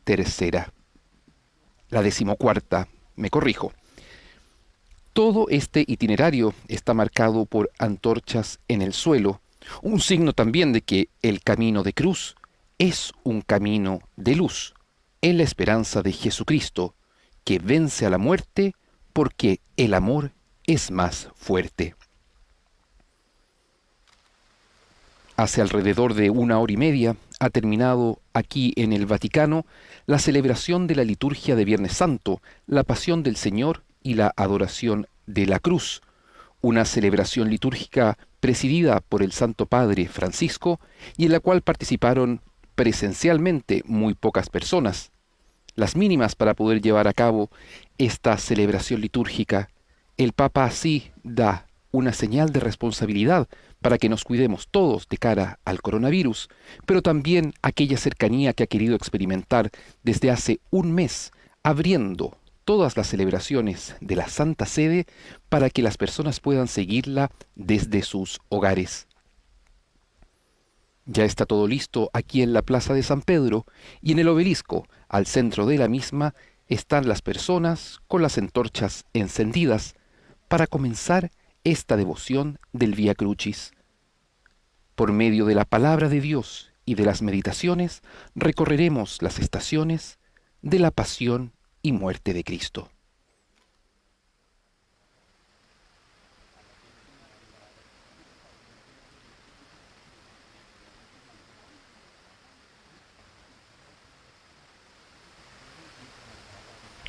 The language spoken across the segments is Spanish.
13ª. La 14ª, me corrijo. Todo este itinerario está marcado por antorchas en el suelo, un signo también de que el camino de cruz es un camino de luz, en la esperanza de Jesucristo, que vence a la muerte porque el amor es más fuerte. Hace alrededor de 1 hora y media ha terminado aquí en el Vaticano la celebración de la liturgia de Viernes Santo, la Pasión del Señor y la adoración de la cruz, una celebración litúrgica presidida por el Santo Padre Francisco y en la cual participaron presencialmente muy pocas personas, las mínimas para poder llevar a cabo esta celebración litúrgica. El Papa así da una señal de responsabilidad para que nos cuidemos todos de cara al coronavirus, pero también aquella cercanía que ha querido experimentar desde hace un mes, abriendo todas las celebraciones de la Santa Sede para que las personas puedan seguirla desde sus hogares. Ya está todo listo aquí en la Plaza de San Pedro y en el obelisco, al centro de la misma, están las personas con las antorchas encendidas para comenzar esta devoción del Vía Crucis. Por medio de la palabra de Dios y de las meditaciones, recorreremos las estaciones de la pasión y muerte de Cristo.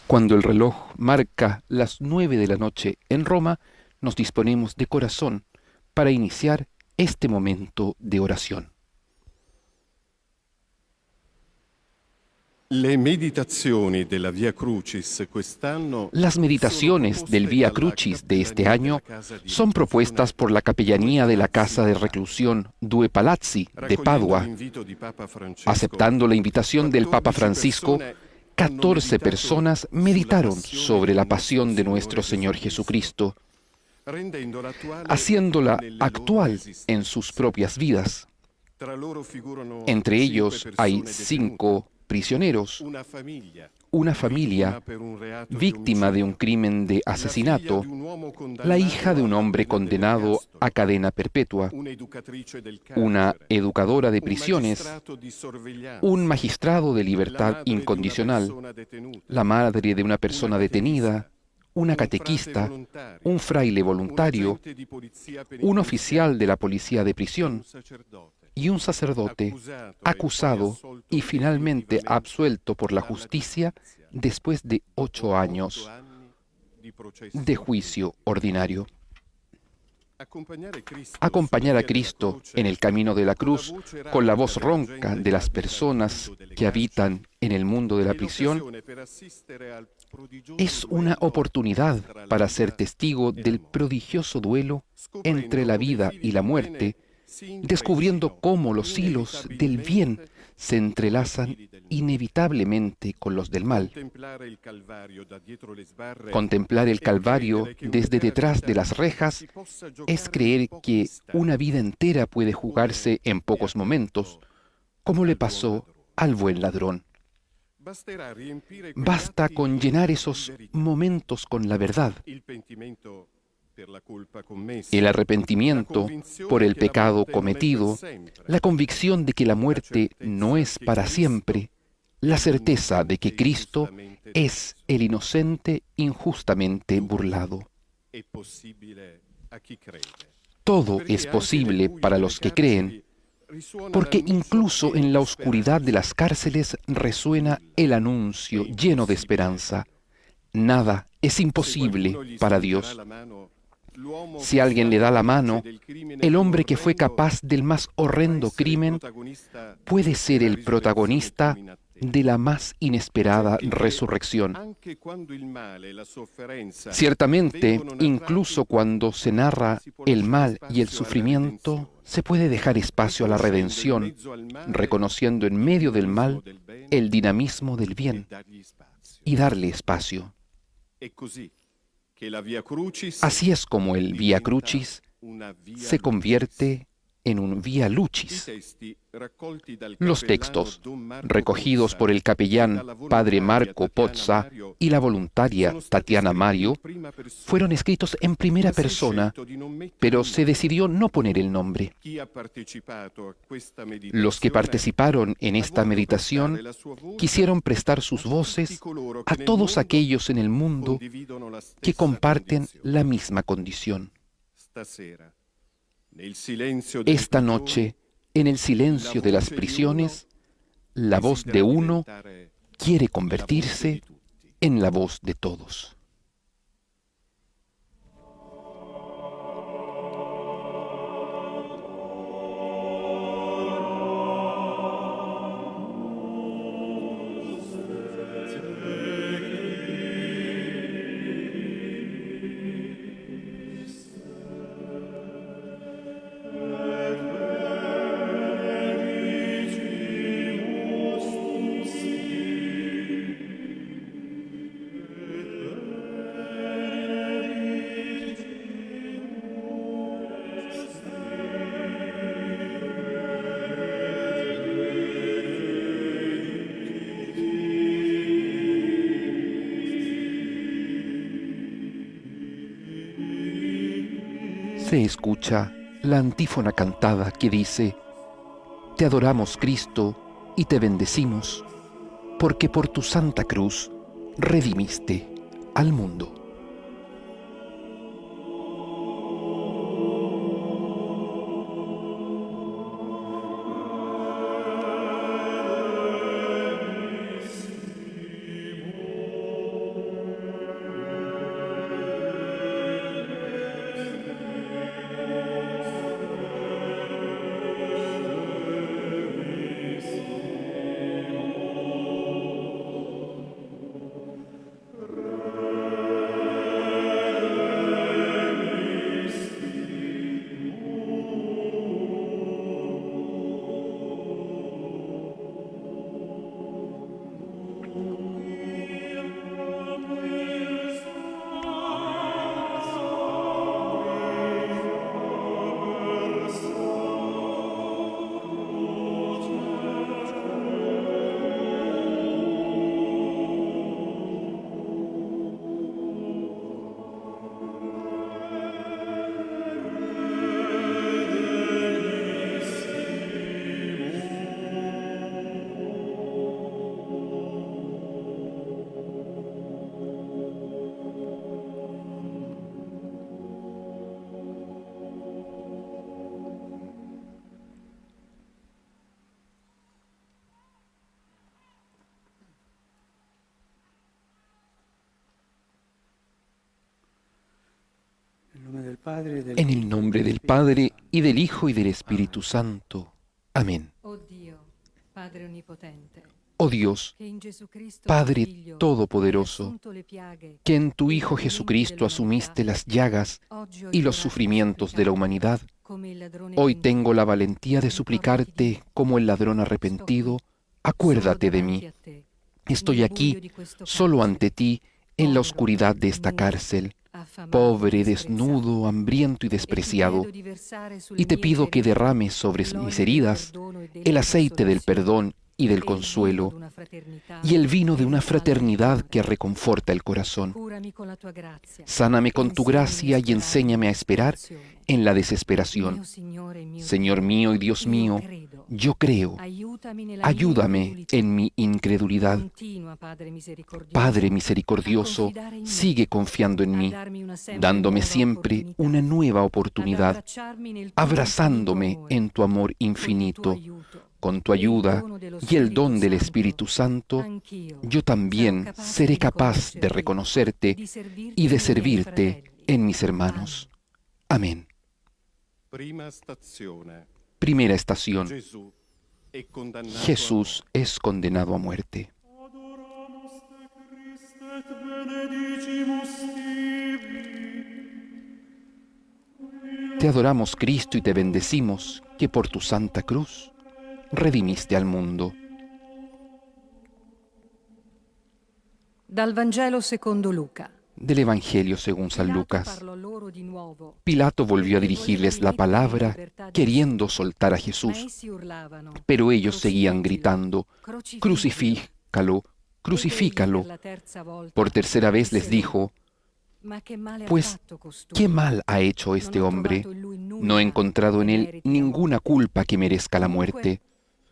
Cuando el reloj marca las 9 de la noche en Roma, nos disponemos de corazón para iniciar este momento de oración. Las meditaciones del Via Crucis de este año son propuestas por la Capellanía de la Casa de Reclusión Due Palazzi de Padua. Aceptando la invitación del Papa Francisco, 14 personas meditaron sobre la pasión de nuestro Señor Jesucristo, haciéndola actual en sus propias vidas. Entre ellos hay 5 prisioneros, una familia víctima de un crimen de asesinato, la hija de un hombre condenado a cadena perpetua, una educadora de prisiones, un magistrado de libertad incondicional, la madre de una persona detenida, una catequista, un fraile voluntario, un oficial de la policía de prisión y un sacerdote acusado y finalmente absuelto por la justicia después de 8 años de juicio ordinario. Acompañar a Cristo en el camino de la cruz con la voz ronca de las personas que habitan en el mundo de la prisión es una oportunidad para ser testigo del prodigioso duelo entre la vida y la muerte, descubriendo cómo los hilos del bien se entrelazan inevitablemente con los del mal. Contemplar el Calvario desde detrás de las rejas es creer que una vida entera puede jugarse en pocos momentos, como le pasó al buen ladrón. Basta con llenar esos momentos con la verdad, el arrepentimiento por el pecado cometido, la convicción de que la muerte no es para siempre, la certeza de que Cristo es el inocente injustamente burlado. Todo es posible para los que creen, porque incluso en la oscuridad de las cárceles resuena el anuncio lleno de esperanza. Nada es imposible para Dios. Si alguien le da la mano, el hombre que fue capaz del más horrendo crimen puede ser el protagonista de la más inesperada resurrección. Ciertamente, incluso cuando se narra el mal y el sufrimiento, se puede dejar espacio a la redención, reconociendo en medio del mal el dinamismo del bien y darle espacio. Así es como el Vía Crucis se convierte en un vía lucis. testi raccolti dal Los cappellano textos, Don Marco recogidos Pozza por el e capellán dalla padre volontaria Marco Tatiana Pozza Mario y la voluntaria sono stati Tatiana scritti in Mario prima persona, fueron escritos en primera ma si è persona, scelto di non mettere pero un se nome. decidió no poner el nombre. Chi ha partecipato a questa Los que meditazione participaron en ha esta voluto prestare meditación la sua voce quisieron prestar a sus tutti voces coloro a che nel todos mondo aquellos en el mundo condividono la que stessa comparten condizione. la misma condición. Stasera, nel silenzio delle Esta prigioni, noche, en el silencio de las prisiones, la voz de uno quiere convertirse en la voz de todos. Se escucha la antífona cantada que dice: Te adoramos, Cristo, y te bendecimos, porque por tu santa cruz redimiste al mundo. En el nombre del Padre, y del Hijo, y del Espíritu Santo. Amén. Oh Dio, Padre onnipotente, Oh Dios, che in Gesù Cristo, Padre tuo Figlio, Todopoderoso, hai assunto le piaghe que en tu e i Hijo tormenti Jesucristo asumiste dell'umanità, las llagas oggi ho y los il coraggio di sufrimientos de la supplicare, humanidad, come il ladrone hoy pentito, tengo la valentía de ricordati di suplicarte me. como el ladrón Sto arrepentido, qui, acuérdate solo de davanti mí. a te, Estoy nel aquí, buio di questo solo carcere, ante ti, en la povero, oscuridad de esta nudo, cárcel, affamato, pobre, disprezzato. desnudo, hambriento y E ti despreciado, chiedo di versare sulle y te mie pido que ferite derrames sobre mis l'olio del heridas perdono e el della aceite del consolazione, perdón y del e il vino consuelo, d'una fraternità y el vino de che una risalda il fraternidad cuore. que reconforta el corazón. Curami con la tua grazia, Sáname con tu insegnami a gracia y sperare enséñame a nella esperar disperazione. en la Mio desesperación. Signore e mio Señor Dio, mío y Dios io mío, credo. yo creo. Aiutami nella mia Ayúdame incredulità. en mi incredulidad. Continua, Padre misericordioso, Padre a misericordioso, confidare in me, sigue confiando en a mí, darmi una sempre dándome nuova siempre opportunità, una nueva ad oportunidad, abbracciarmi nel tuo abrazándome infinito amore, en tu amor con il tuo infinito, aiuto con tu e il ayuda dono dello y el don Spirito del Santo. Espíritu Santo. Anch'io Yo sarò también capace seré di capaz de riconoscerti, reconocerte di servirti y de nei miei servirte fratelli. en mis hermanos. Amén. Prima stazione. Primera estación. Gesù è condannato a Jesús es condenado a muerte. Adoramus te Christe et benedicimus tibi. Te adoramos, Cristo, y te bendecimos, que por tu santa cruz redimiste al mundo. Dal Vangelo secondo Luca. del Evangelio según San Pilato Lucas. parlò loro di nuovo, Pilato volvió a dirigirles la palabra queriendo soltar a ma Jesús, essi urlavano: pero ellos seguían "Crocifíggilo, gritando, crocifíggilo". crucifícalo, Ed egli crucifícalo. per la terza volta Por tercera vez les disse loro: dijo, "Ma che male ha pues, fatto costui? ¿qué mal ha hecho Non este ho hombre? trovato in lui nulla No he encontrado en che él meriti la ninguna morte. culpa que merezca la Comunque, muerte,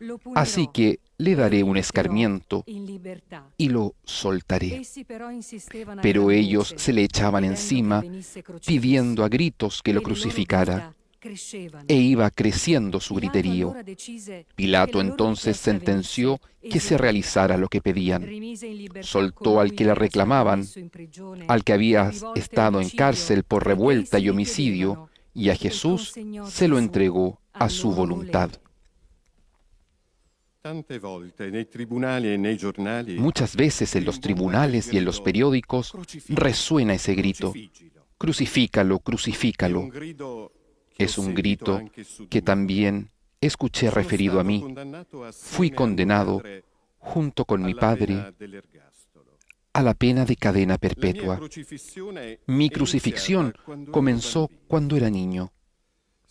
lo así punirò que le e lo daré un rimetterò escarmiento in libertà". y lo soltaré. Essi però insistevano a Pero gran ellos voce, se le echaban chiedendo che encima, venisse crocifisso, pidiendo a gritos que e lo le loro crucificara, grida crescevano. e iba creciendo su Pilato griterío. allora decise che Pilato la loro entonces richiesta sentenció venisse que se eseguita. realizara lo que pedían. Rimise in libertà Soltó al colui que le era stato reclamaban, messo in prigione al que había per rivolte e estado en omicidio, cárcel por poiché revuelta essi y ne homicidio, chiedevano, y a e Jesús consegnò se lo Gesù entregó a al su loro voluntad. volere. Tante volte nei tribunali e nei giornali Muchas veces en los rimbomba tribunales quel y en los grido, periódicos "Crocifiggilo, resuena ese grito, crocifiggilo". crucifícalo, È un crucifícalo. grido che ho Es un sentito grito anche su di que me. también escuché Sono referido a stato mí. condannato Fui assieme a mio condenado padre junto con mi alla padre pena dell'ergastolo. a la pena de cadena La mia perpetua. crocifissione Mi è crucifixión iniziata quando ero comenzó bambino. cuando era niño.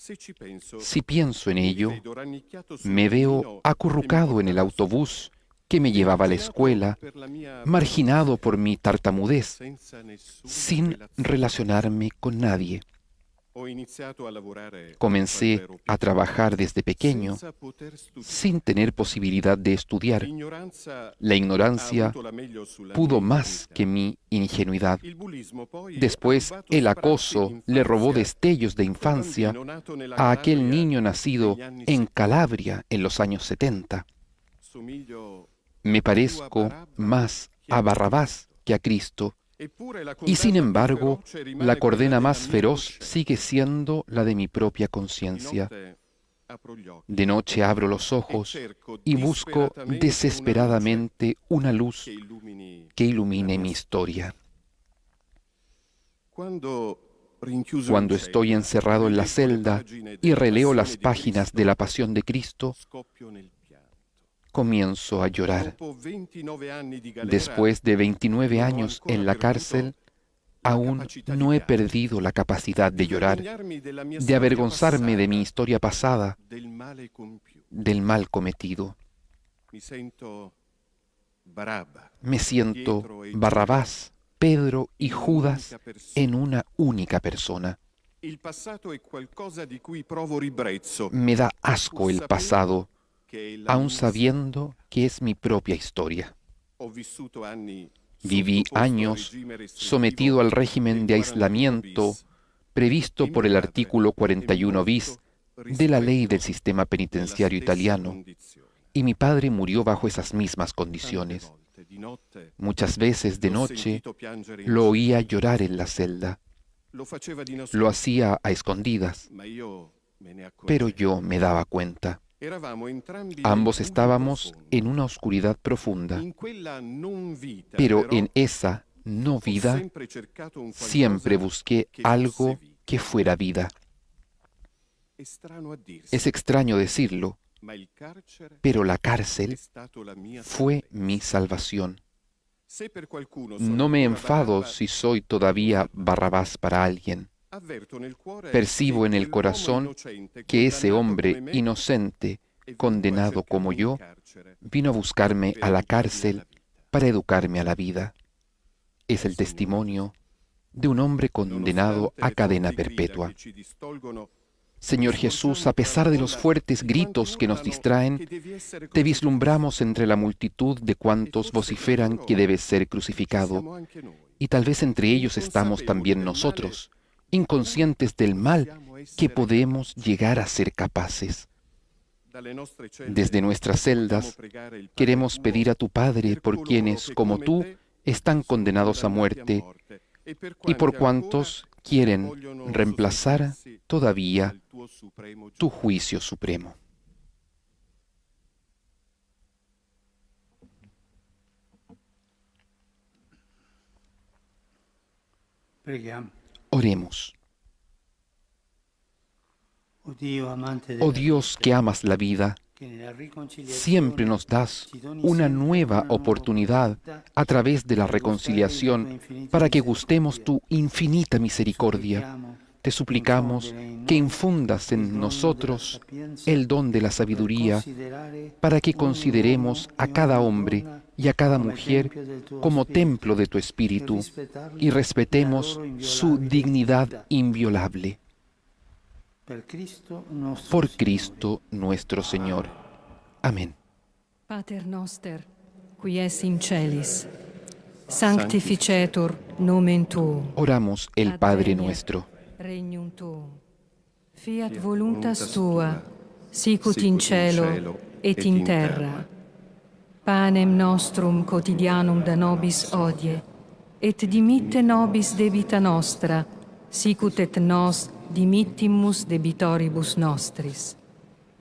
Se ci penso, Si pienso en mi ello, vedo rannicchiato sul me veo pulmino che mi acurrucado en el portava a scuola, autobús que me llevaba a la emarginato escuela, per la mia marginado preclusione, por mi tartamudez, senza nessuna sin relazione. relacionarme con nadie. Ho iniziato a lavorare Comencé quando ero a piccolo, trabajar desde pequeño, senza poter studiare. sin tener posibilidad de estudiar. L'ignoranza La ha ignorancia avuto la meglio sulla pudo mia más ingenuità. que mi ingenuidad. Il bullismo poi ha Después, rubato el sprazzi acoso di le robó infanzia destellos de a quel infancia bambino nato nella a aquel Calabria niño nacido degli anni en 70. Calabria en los años 70. Somiglio Me più a parezco Barabba más che a a Barrabás que a Cristo. Eppure la Y sin condanna più embargo, feroce rimane la quella condena della más mia feroz coscienza. sigue siendo la de mi propia Di conciencia. notte apro gli occhi De noche abro los e ojos cerco y busco desesperadamente una luz che illumini que la ilumine mia mi historia. Quando rinchiuso Cuando in estoy cella, encerrado en la rileggo le celda pagine y della releo Passione las di páginas Cristo, de la Pasión de Cristo, scoppio nel pianto. comienzo a llorar. Dopo 29 anni di galera, Después de 29 non ho años ancora en la perduto cárcel, la aún capacità di no he piangere, perdido la capacidad de di llorar, vergognarmi della mia de storia avergonzarme de mi passata, historia pasada, del male compiuto. del mal cometido. Mi sento Barabba, Me siento Pietro e Barrabás, Pedro y in Judas un'unica persona. en una única persona. Il passato è qualcosa di cui provo ribrezzo, Me da asco el pasado, che è la aun mia sabiendo que es mi propia historia. Ho vissuto anni Viví sottoposto al años regime restrittivo sometido al régimen de del 41 aislamiento bis, previsto e por mio el padre artículo è 41 bis morto de la ley del rispetto sistema della penitenciario stessa italiano, condizione. y mi padre murió bajo esas mismas Tante condiciones. volte di notte Muchas veces de l'ho noche sentito piangere in lo cella. oía llorar en la celda. Lo faceva di Lo nascosto, hacía a escondidas, ma io me ne pero accorgevo. yo me daba cuenta. Eravamo entrambi Ambos nel buio estábamos profondo. en una oscuridad profunda, In quella non vita, pero però, en esa no ho vida sempre cercato un siempre qualcosa busqué che fosse algo vita. que fuera vida. È strano a dirsi, Es extraño decirlo, ma il carcere pero la è cárcel stato la mia fue salvezza. mi salvación. Se per qualcuno sono No me ancora enfado Barabba, si soy todavía Barrabás para alguien. avverto nel cuore Percibo che en el quell'uomo corazón innocente, que ese condannato hombre come me, inocente, è venuto a condenado como cercarmi in yo, carcere vino a buscarme per a la educarmi alla cárcel vita. para educarme a la vida. Es el testimonio de un hombre condenado Nonostante a le cadena forti grida perpetua. che ci distolgono, Señor Jesús, a pesar de los fuertes gritos que nos distraen, te vislumbramos entre la multitud de cuantos vociferan que debes ser crucificado, y tal vez entre ellos estamos también nosotros, inconscientes del mal que podemos llegar a ser capaces. Desde nuestras celdas queremos pedir a tu Padre por quienes, como tú, están condenados a muerte y por cuantos quieren reemplazar todavía tu juicio supremo. Preghiamo. Oremos. Oh Dio, amante Oh della Dios que amas la vida Siempre nos das una nueva oportunidad a través de la reconciliación para que gustemos tu infinita misericordia. Te suplicamos que infundas en nosotros el don de la sabiduría para que consideremos a cada hombre y a cada mujer como templo de tu Espíritu y respetemos su dignidad inviolable. Por Cristo nuestro Señor. Amén. Pater noster, qui es in celis, sanctificetur nomen tuum. Oramos el Padre nuestro. Regnum tuum. Fiat voluntas tua, sicut in cielo et in terra. Panem nostrum quotidianum da nobis hodie, et dimitte nobis debita nostra, sicut et nos dimittimus debitoribus nostris.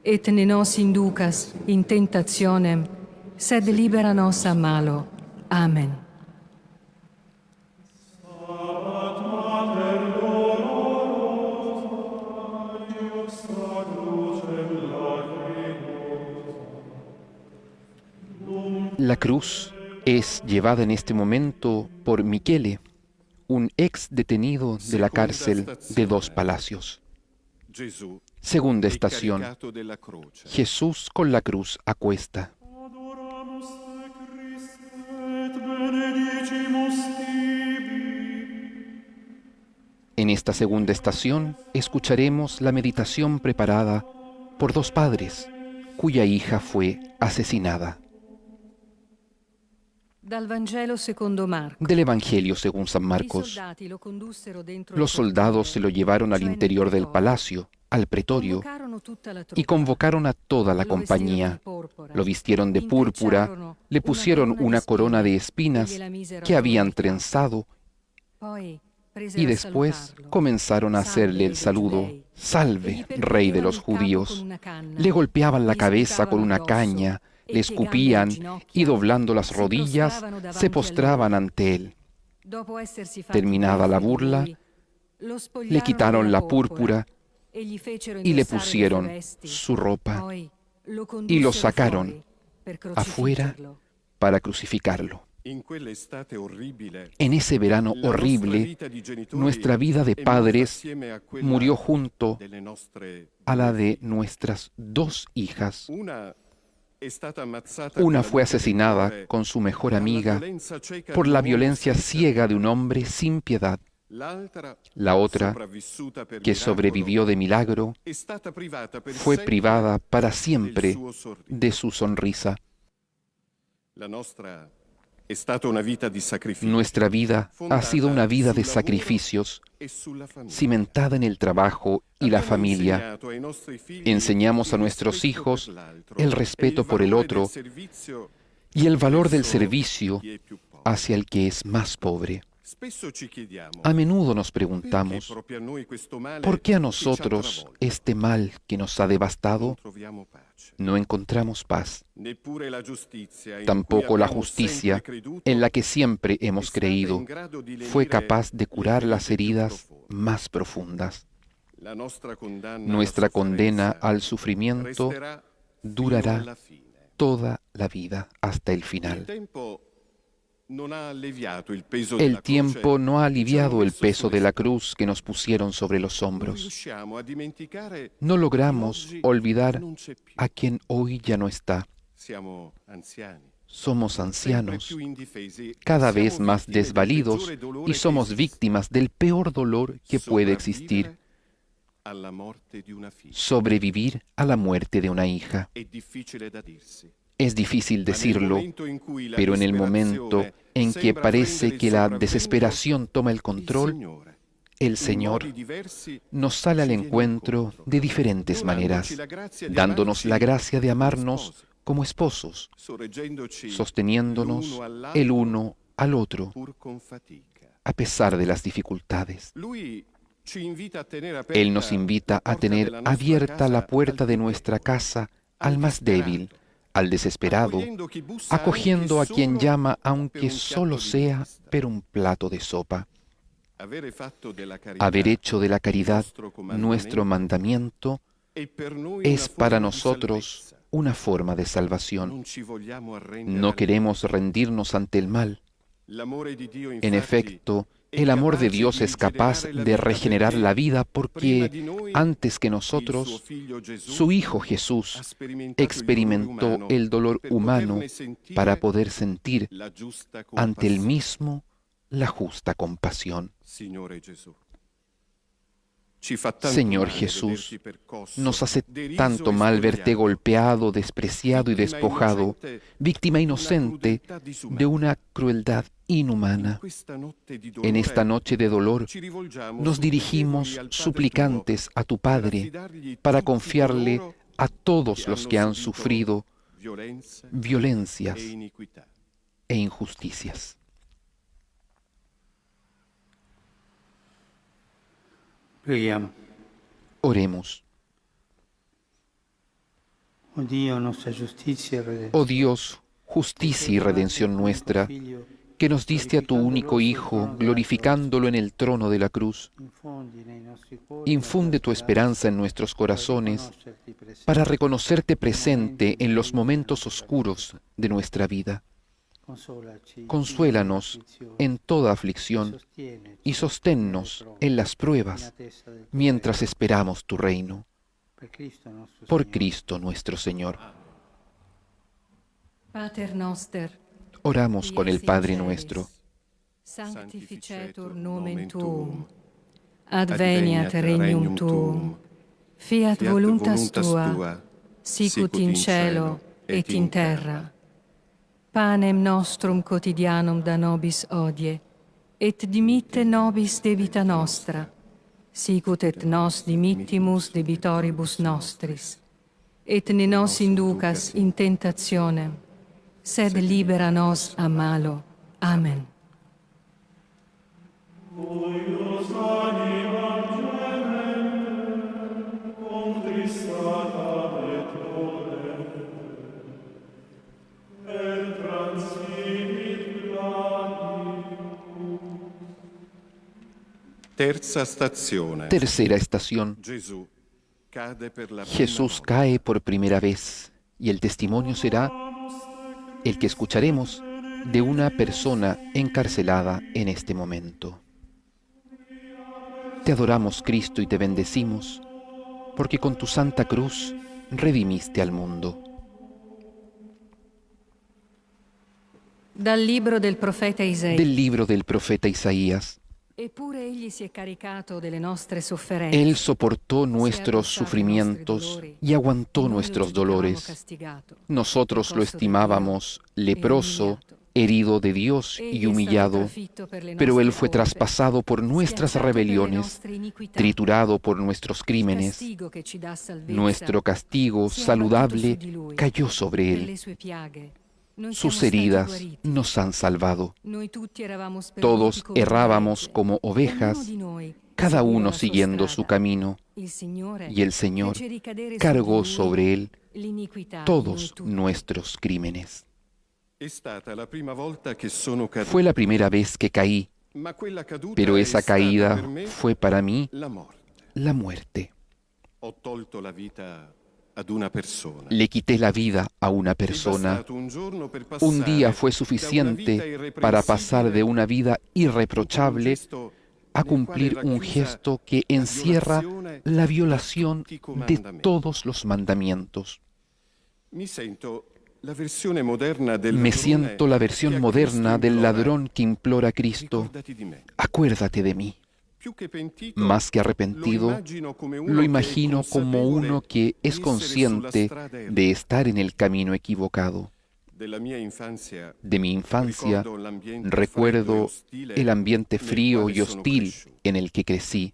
Et ne nos inducas in tentationem, sed libera nos a malo. Amen. La cruz es llevada en este momento por Michele, un ex detenido de la cárcel de Dos Palacios. Gesù Segunda è estación. caricato della croce. Jesús con la cruz a cuesta. Adoramus te Christe et benedicimus tibi. En esta segunda estación escucharemos la meditación preparada por dos padres cuya hija fue asesinada. Dal Vangelo secondo Marco. Del Evangelio según San I Marcos. soldati lo condussero dentro il Los soldados se lo llevaron al cioè nel interior del pretorio. palacio, al pretorio, Convocarono tutta la y truppa. convocaron a toda la Lo vestirono compañía. di porpora, Lo vistieron de púrpura, intrecciarono le pusieron una corona de espinas e gliela misero que habían attorno al capo. trenzado Poi presero y a después salutarlo. comenzaron a hacerle el saludo: Salve, Rey de los judíos. Le golpeaban la cabeza con una caña, le escupían y doblando las rodillas se postraban ante él. Terminada la burla, le quitaron la púrpura y le pusieron su ropa y lo sacaron afuera para crucificarlo. In quell'estate orribile, En ese verano la nostra horrible, vita di genitori nuestra vida de è morta padres assieme a quella murió junto delle nostre a la due de figlie. nuestras dos hijas. Una è stata ammazzata Una con la fue luce del asesinada cuore con su mejor per la amiga violenza cieca por di la un uomo violencia senza ciega de un hombre sin piedad. L'altra, La otra, sopravvissuta per que miracolo, sobrevivió de milagro, è stata privata per fue sempre privada para del siempre suo sorriso. de su sonrisa. La nostra è stata una vita di sacrificio, Nuestra vida ha sido una vida de sul lavoro sacrificios, e sulla famiglia. cimentada en el trabajo y la Abbiamo familia. insegnato ai nostri figli Enseñamos a il nuestros rispetto hijos per l'altro el e respeto por el valore otro del servizio y el valor del verso servicio chi è più povero. hacia el que es más pobre. Spesso ci chiediamo, A menudo nos perché preguntamos, proprio a noi questo male ¿por qué a che ci ha nosotros travolto? este mal que nos ha Non devastado troviamo pace. no encontramos paz? Neppure la giustizia in Tampoco cui la abbiamo justicia, sempre creduto, en la que siempre è hemos stata creído, in grado di fue lenire capaz de le curar las ferite più heridas profonde. más profundas. La nostra condanna Nuestra alla condena sofferenza al sufrimiento resterà fino durará alla fine. toda la vida hasta el Il final. tempo non ha alleviato il peso El della tiempo croce no ha che ci aliviado hanno el messo peso sulle de la spalle. cruz que nos pusieron sobre los Non hombros. riusciamo a dimenticare No logramos chi oggi olvidar non c'è più. a quien hoy ya no está. Siamo anziani, Somos sempre ancianos, più indifesi, cada siamo vez más vittime del desvalidos peggiore dolore y che somos esiste. víctimas del peor dolor que puede existir: Sopravvivere alla morte di una figlia. sobrevivir a la muerte de una hija. È difficile da dirsi. Es difícil Ma nel decirlo, momento in cui la pero en el momento disperazione en que sembra parece prendere que il la sopravvento, desesperación toma el il control, Signore, el in Señor modi diversi, nos sale al ci viene encuentro incontro, de diferentes donandoci maneras, la grazia di dándonos la amarci gracia de come amarnos sposi, como esposos, sorreggendoci sosteniéndonos l'uno all'altro, el uno al otro, pur con fatica. a pesar de las dificultades. Lui ci invita a tenere aperta Él nos invita a la porta tener della nostra abierta casa la puerta al de più nuestra debole, casa al al más disperato, débil, al desesperado, accogliendo chi bussa acogiendo a anche quien solo llama per aunque un solo piatto di sea pasta. per un plato de sopa. Avere fatto della carità Haber hecho de la caridad nostro nuestro mandamiento è per noi es una para forma di nosotros salvezza. una forma de salvación. Non ci vogliamo arrendere No al queremos rendirnos ante el mal. L'amore di Dio, En infatti, efecto, è el amor de capace Dios di es capaz rigenerare la de vita regenerar perché la vida prima porque di noi antes que il nosotros, suo figlio Gesù su Hijo ha Jesús sperimentato experimentó el dolor per humano poterne sentire para poder sentir la giusta ante el compassione. mismo la justa compasión. Signore Gesù, ci fa tanto Señor male Jesús, vederti percosso, nos hace deriso tanto e mal verte spogliato, golpeado, despreciado y vittima despojado, innocente víctima di una inocente crudeltà disumana. de una crueldad In inhumana. questa notte di En dolore esta noche de dolor ci rivolgiamo nos supplichevoli dirigimos al Padre suplicantes a tu tuo, per Padre affidargli para tutti confiarle coloro a todos che los hanno que han subito sufrido violenze violencias e iniquità. e injusticias. Preghiamo. Oremos. Oh Dio, nostra giustizia e redenzione. Oh Dios, justicia y redención nuestra, que nos diste a tu único Hijo, glorificándolo en el trono de la cruz, infunde tu esperanza en nuestros corazones para reconocerte presente en los momentos oscuros de nuestra vida. Consuélanos en toda aflicción y sosténnos en las pruebas mientras esperamos tu reino. Por Cristo nuestro Señor. Pater noster, Oramos con el qui es in Padre celis, nuestro. sanctificetur nomen tuum, adveniat regnum tuum, fiat Fiat voluntas tua, sicut in cielo et in terra. Panem nostrum quotidianum da nobis hodie, et dimitte nobis debita nostra, sicut et nos dimittimus debitoribus nostris. Et ne nos inducas in tentationem, sed libera nos a malo. Amen. Terza stazione. Tercera estación. Gesù cade per la prima Jesús volta. cae por primera vez y el testimonio será el que escucharemos de una persona encarcelada en este momento. Te adoramos, Cristo, y te bendecimos, porque con tu santa cruz redimiste al mundo. Dal libro del profeta Isaia. Del libro del profeta Isaías. Eppure egli si è caricato delle nostre sofferenze. Él soportó nuestros sufrimientos y aguantó nuestros dolores. Nosotros lo estimábamos leproso, herido de Dios y humillado, pero Él fue traspasado por nuestras rebeliones, triturado por nuestros crímenes. Nuestro castigo saludable cayó sobre Él. Sus heridas nos han salvado. Todos errábamos como ovejas, cada uno siguiendo su camino, y el Señor cargó sobre Él todos nuestros crímenes. È stata la prima volta che sono caduto, Fue la primera vez que caí, ma quella caduta pero è esa stata caída per me fue para mí la morte. la muerte. Ho tolto la vita ad una persona. Le quité la vida a una È persona. bastato un giorno per Un día passare fue da una vita suficiente para pasar de una vida irreprochable a cumplir un gesto que encierra la violación de todos los mandamientos. Me siento la versión moderna del Me siento la versión moderna del ladrón que implora a Cristo, acuérdate de mí. Más que arrepentido, lo imagino como uno que es consciente de estar en el camino equivocado. De mi infancia recuerdo el ambiente frío y hostil en el que crecí.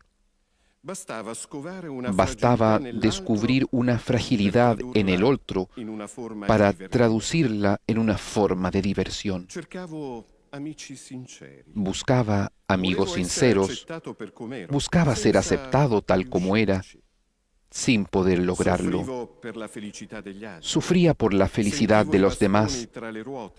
Bastaba descubrir una fragilidad en el otro para traducirla en una forma de diversión. Buscaba amigos sinceros, buscaba ser aceptado tal como era, sin poder lograrlo. Sufría por la felicidad de los demás,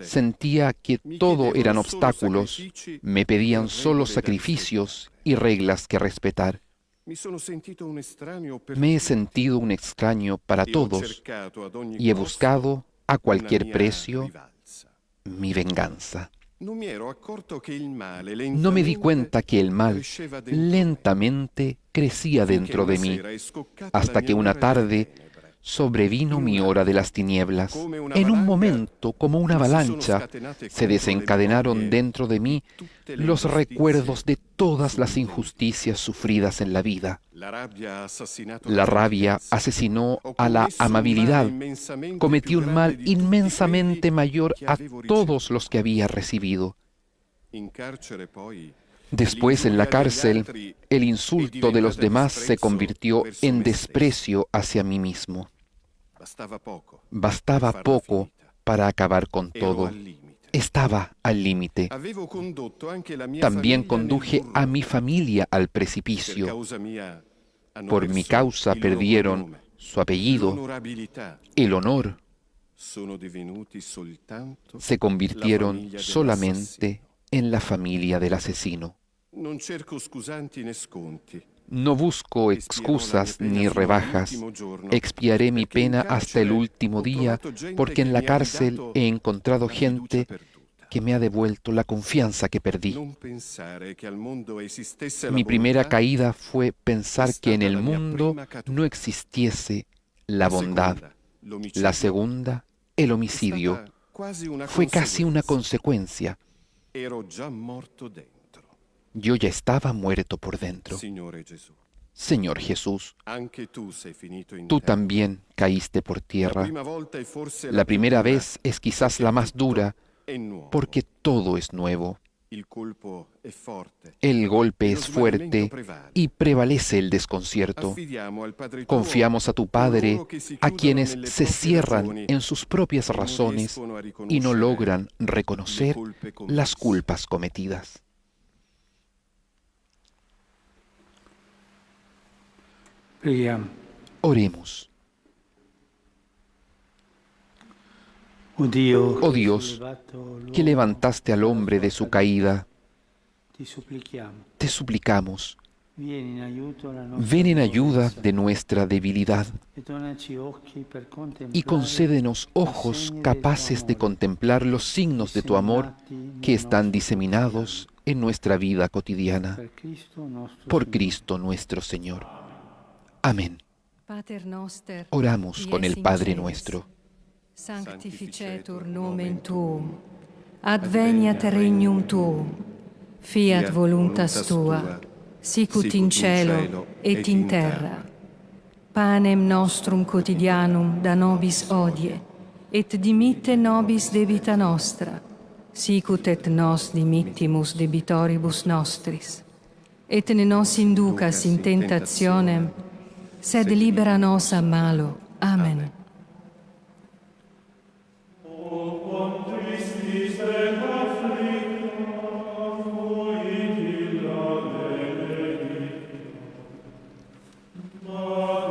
sentía que todo eran obstáculos, me pedían solo sacrificios y reglas que respetar. Mi sono sentito un estraneo per Me he tutti sentido un extraño para e ho todos cercato ad ogni y he costo buscado a una cualquier mia precio rivalsa. mi venganza. Non mi ero accorto che il male No me di lentamente cuenta que el mal cresceva dentro me, lentamente crecía finché dentro de una mí, sera è scoccata la hasta mia que una ora delle tarde tenebre. sobrevino In mi un hora de attimo, las tinieblas. come una En un valanga, momento, como una mi si sono avalancha, scatenate se contro le desencadenaron memorie dentro de di mí tutte le los ingiustizie recuerdos de todas las subite in vita. injusticias sufridas en la vida. La rabbia ha assassinato La la rabia gentilezza. asesinó Ho a la commesso un male amabilidad. immensamente Cometí più un grande mal di tutti inmensamente quelli mayor che a avevo todos los ricevuto. que había recibido. In carcere poi Después, en la l'ingiuria degli cárcel, altri el è insulto de los diventata demás se disprezzo convirtió verso en me stesso. desprecio hacia mí mismo. Bastava poco Bastaba per farla poco finita. para acabar con Ero todo. al limite. Estaba al límite. Avevo condotto anche la mia También famiglia nel conduje a mi burrone. familia al Per precipicio. causa mia hanno Por mi perso causa il loro perdieron cognome, su apellido, l'onorabilità. el honor, Sono divenuti soltanto se la convirtieron famiglia solamente dell'assassino. en la familia del asesino. Non cerco scusanti né sconti. No busco excusas ni rebajas. Expiaré mi pena hasta el último día, porque en la cárcel he encontrado gente que me ha devuelto la confianza que perdí. Non pensare che al mondo esistesse la Mi primera bontà, caída fue pensar que en el mundo no existiese la bondad. seconda, l'omicidio. La segunda, el È homicidio. stata quasi una Fue casi una conseguenza. consecuencia. Ero già morto dentro. Yo ya estaba muerto por dentro. Signore Gesù, Señor Jesús, anche tu sei finito in tú terra. también caíste por La tierra. prima volta è forse La più primera dura, vez es quizás la más dura, è nuovo. porque todo es nuevo. Il colpo è forte. El golpe Lo es smarrimento fuerte prevale. y prevalece el desconcierto. Affidiamo al Padre tuo Confiamos a tu Padre, coloro che si a chiudono quienes nelle se proprie cierran ragioni en sus propias e non razones riescono a y no riconoscere logran le reconocer colpe las commesse. culpas cometidas. Preghiamo. Oremos. Oh Dio, Oh Dios, que levantaste al hombre de su caída, ti supplichiamo, te suplicamos, vieni in aiuto alla nostra ven en ayuda debolezza de nuestra debilidad e donaci occhi per y contemplare concédenos ojos capaces de contemplar los signos de tu amor que están diseminados en nuestra vida cotidiana. per Cristo nostro Por Signore. Cristo nuestro Señor. Amén. Pater noster, Oramos qui con es el in Padre celis, nuestro. sanctificetur nomen tuum, adveniat regnum tuum, fiat voluntas tua, sicut in cielo et in terra. Panem nostrum quotidianum da nobis hodie, et dimitte nobis debita nostra, sicut et nos dimittimus debitoribus nostris. Et ne nos inducas in tentationem, sed libera nos a malo. Amen.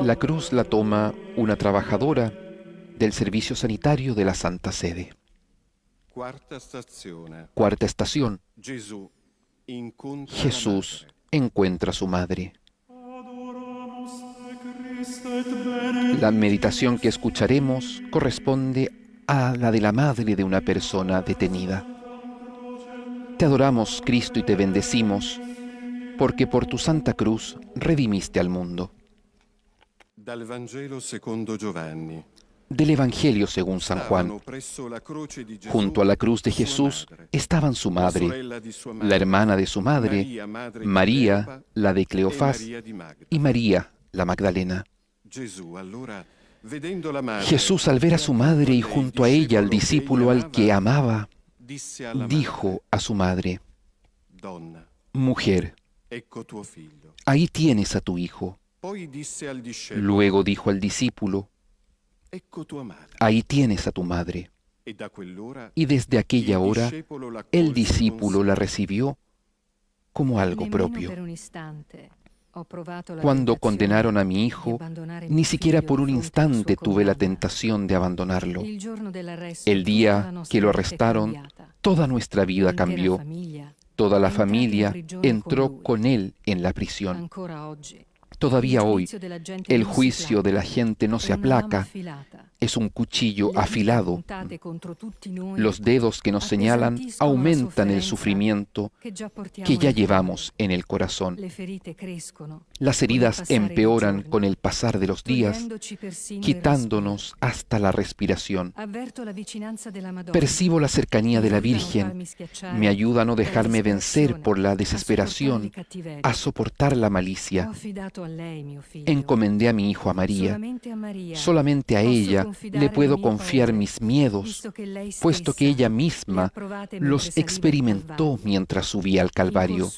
La cruz la toma una trabajadora del servicio sanitario de la Santa Sede. Quarta stazione. Cuarta estación. Gesù incontra la Jesús madre. encuentra a su madre. Adoramus te Christe et benedictus. La meditación que escucharemos corresponde a la de la madre de una persona detenida. Te adoramos, Cristo, y te bendecimos, porque por tu santa cruz redimiste al mundo. Dal Vangelo secondo Giovanni. Del Evangelio según San Juan. Stavano presso la croce di Gesù, Junto a la cruz de sua Jesús madre, estaban su la madre, sorella di sua madre, la hermana de su madre, Maria, madre di María, Cleopa, la de e Cleofás, Maria di Magda. y María, la Magdalena. Gesù allora, vedendo la madre, Jesús, al ver a su madre y junto a ella al discípulo al que amaba, disse alla dijo a su madre: madre, Donna, Mujer, ecco tuo figlio. ahí tienes a tu hijo. Poi disse al discepolo, Luego dijo al discípulo: ecco tua madre. Ahí tienes a tu madre. E da quell'ora Y desde aquella il hora, discepolo la el accolse discípulo con la sé. recibió como algo Nemmeno propio. per un istante ho provato la Cuando tentazione condenaron a mi di hijo, abbandonare ni mio siquiera figlio por un di fronte alla instante sua tuve la condanna. tentación de abandonarlo. Il giorno dell'arresto, El tutta la día nostra que lo vita è arrestaron, cambiata. toda nuestra vida L'intera cambió. famiglia Toda la è entrata in familia prigione entró con lui. con él en la prisión. Ancora oggi Todavía hoy, el juicio de la gente no se aplaca, es un cuchillo afilado. Los dedos que nos señalan aumentan el sufrimiento que ya llevamos en el corazón. Las heridas empeoran con el pasar de los días, quitándonos hasta la respiración. Percibo la cercanía de la Virgen. Me ayuda a no dejarme vencer por la desesperación, a soportar la malicia. Encomendé a mi hijo a María. Solamente a ella le puedo confiar mis miedos, puesto que ella misma los experimentó mientras subía al Calvario.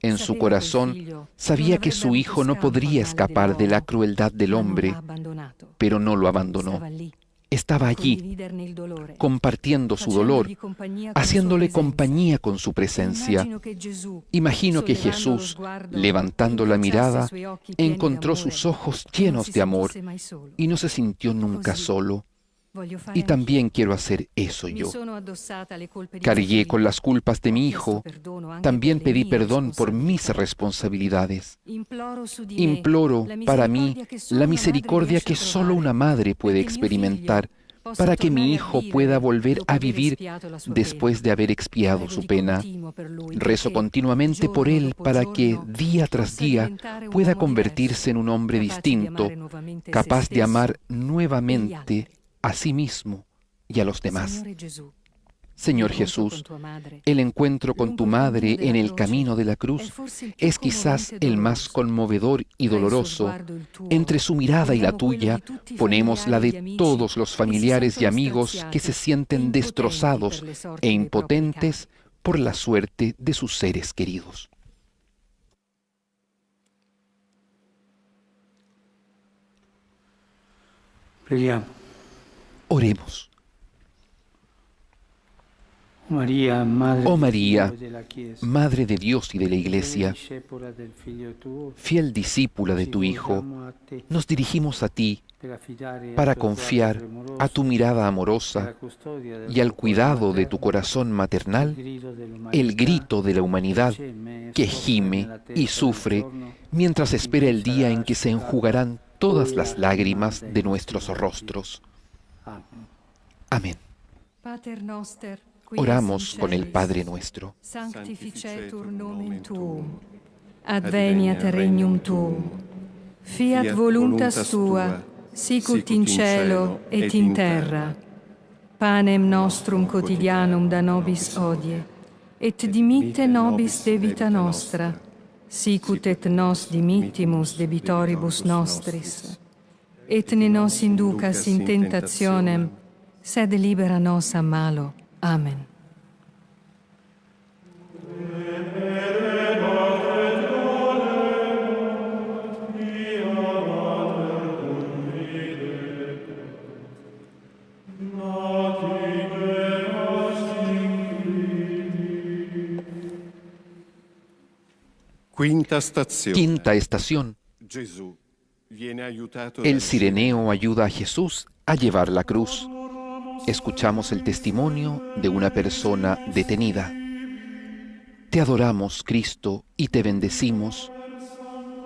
En su corazón sabía que su hijo no podría escapar de la crueldad del hombre, pero no lo abandonó. Estaba allí, compartiendo su dolor, haciéndole compañía con su presencia. Imagino que Jesús, levantando la mirada, encontró sus ojos llenos de amor y no se sintió nunca solo. Y también quiero hacer eso yo. Cargué con las culpas de mi hijo. También pedí perdón por mis responsabilidades. Imploro para mí la misericordia que solo una madre puede experimentar para que mi hijo pueda volver a vivir después de haber expiado su pena. Rezo continuamente por él para que día tras día pueda convertirse en un hombre distinto, capaz de amar nuevamente a sí mismo y a los demás. Señor Jesús, el encuentro con tu madre en el camino de la cruz es quizás el más conmovedor y doloroso. Entre su mirada y la tuya ponemos la de todos los familiares y amigos que se sienten destrozados e impotentes por la suerte de sus seres queridos. Preghiamo. Oremos. Oh María, Madre de Dios y de la Iglesia, fiel discípula de tu Hijo, nos dirigimos a ti para confiar a tu mirada amorosa y al cuidado de tu corazón maternal el grito de la humanidad que gime y sufre mientras espera el día en que se enjugarán todas las lágrimas de nuestros rostros. Amén. Oramos con el Padre nuestro. Sanctificetur nomen tuum, adveniat regnum tuum, fiat voluntas tua, sicut in cielo et in terra. Panem nostrum quotidianum da nobis hodie, et dimitte nobis debita nostra, sicut et nos dimittimus debitoribus nostris. Et ne nos inducas in tentationem, sed libera nos a malo. Amen. Quinta estación. El cireneo ayuda a Jesús a llevar la cruz. Escuchamos el testimonio de una persona detenida. Te adoramos, Cristo, y te bendecimos,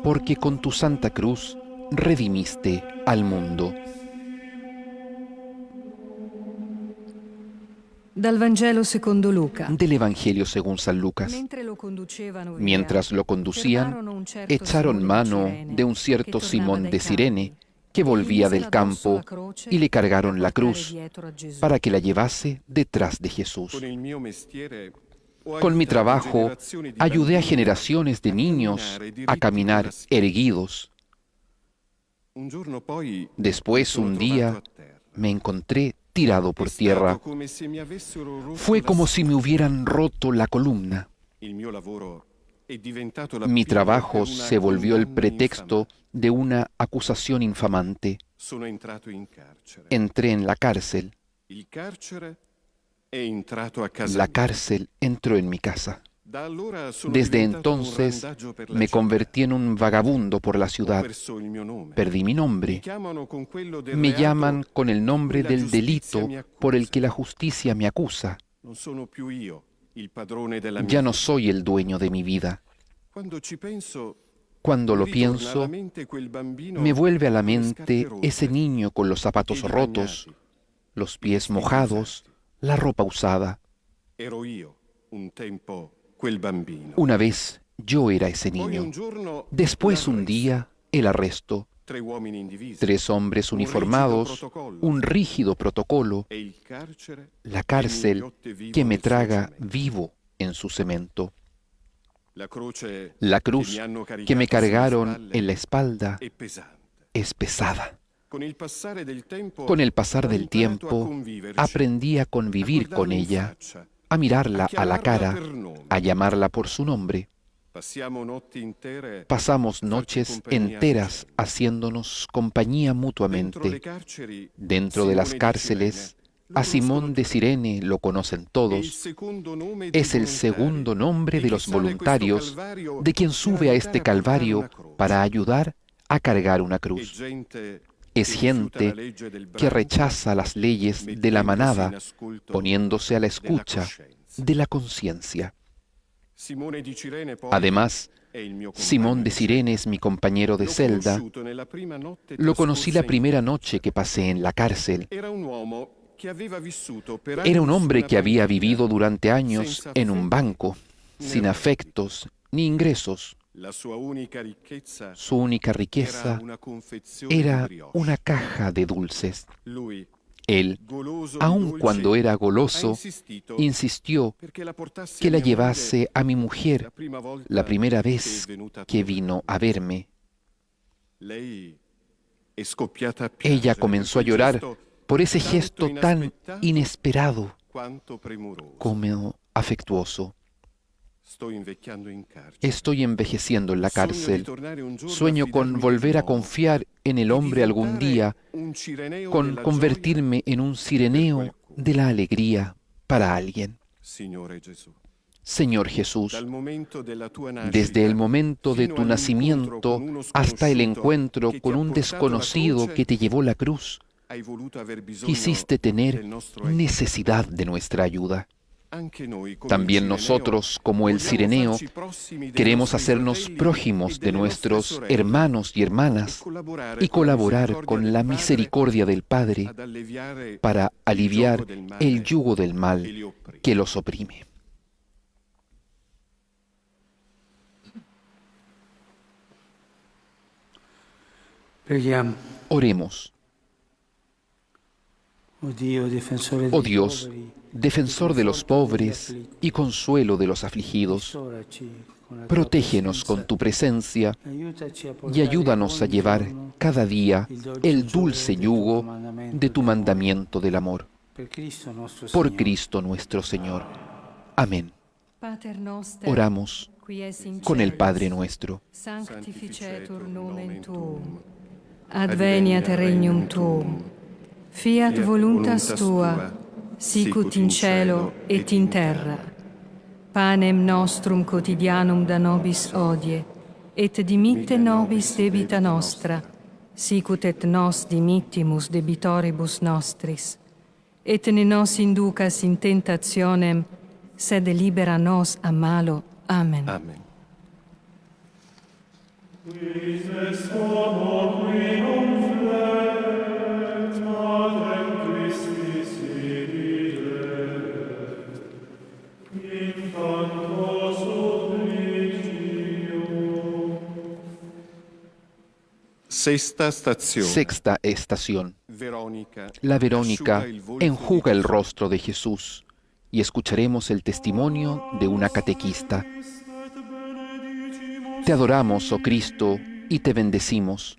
porque con tu santa cruz redimiste al mundo. Dal Vangelo secondo Luca. Del Evangelio según San Lucas. Mientras lo conducían, echaron mano de un cierto Simón de Cirene, que volvía del campo, y le cargaron la cruz para que la llevase detrás de Jesús. Con mi trabajo ayudé a generaciones de niños a caminar erguidos. Después, un día, me encontré tirado por tierra. Fue como si me hubieran roto la columna. Mi trabajo se volvió el pretexto de una acusación infamante. Entré en la cárcel. La cárcel entró en mi casa. Desde entonces me convertí en un vagabundo por la ciudad. Perdí mi nombre. Me llaman con el nombre del delito por el que la justicia me acusa. Ya no soy el dueño de mi vida. Cuando lo pienso, me vuelve a la mente ese niño con los zapatos rotos, los pies mojados, la ropa usada. Una vez yo era ese niño. Después un día, el arresto. 3 hombres uniformados, un rígido protocolo, la cárcel que me traga vivo en su cemento. La cruz que me cargaron en la espalda es pesada. Con el pasar del tiempo, aprendí a convivir con ella, a mirarla a la cara, a llamarla por su nombre. Pasamos noches enteras haciéndonos compañía mutuamente. Dentro de las cárceles, a Simón de Cirene lo conocen todos. Es el segundo nombre de los voluntarios de quien sube a este Calvario para ayudar a cargar una cruz. Es gente que rechaza las leyes de la manada, poniéndose a la escucha de la conciencia. Además, Simón de Cirene es mi compañero de celda. Lo conocí la primera noche que pasé en la cárcel. Era un hombre que había vivido durante años en un banco, sin afectos ni ingresos. Su única riqueza era una caja de dulces. Él, aun cuando era goloso, insistió que la llevase a mi mujer la primera vez que vino a verme. Ella comenzó a llorar por ese gesto tan inesperado como afectuoso. Estoy envejeciendo en la cárcel. Sueño con volver a confiar en el hombre algún día, con convertirme en un cireneo de la alegría para alguien. Señor Jesús, desde el momento de tu nacimiento hasta el encuentro con un desconocido que te llevó la cruz, quisiste tener necesidad de nuestra ayuda. También nosotros, como el cireneo, queremos hacernos prójimos de nuestros hermanos y hermanas y colaborar con la misericordia del Padre para aliviar el yugo del mal que los oprime. Oremos. Oh Dios, defensor de los pobres y consuelo de los afligidos, protégenos con tu presencia y ayúdanos a llevar cada día el dulce yugo de tu mandamiento del amor. Por Cristo nuestro Señor. Amén. Oramos con el Padre nuestro. Sanctificetur nomen tuum. Adveniat regnum tuum. Fiat voluntas tua, sicut in cielo et in terra. Panem nostrum quotidianum da nobis hodie, et dimitte nobis debita nostra, sicut et nos dimittimus debitoribus nostris. Et ne nos inducas in tentationem, sed libera nos a malo. Amen. Amen. Sexta estación. La Verónica enjuga el rostro de Jesús y escucharemos el testimonio de una catequista. Te adoramos, oh Cristo, y te bendecimos,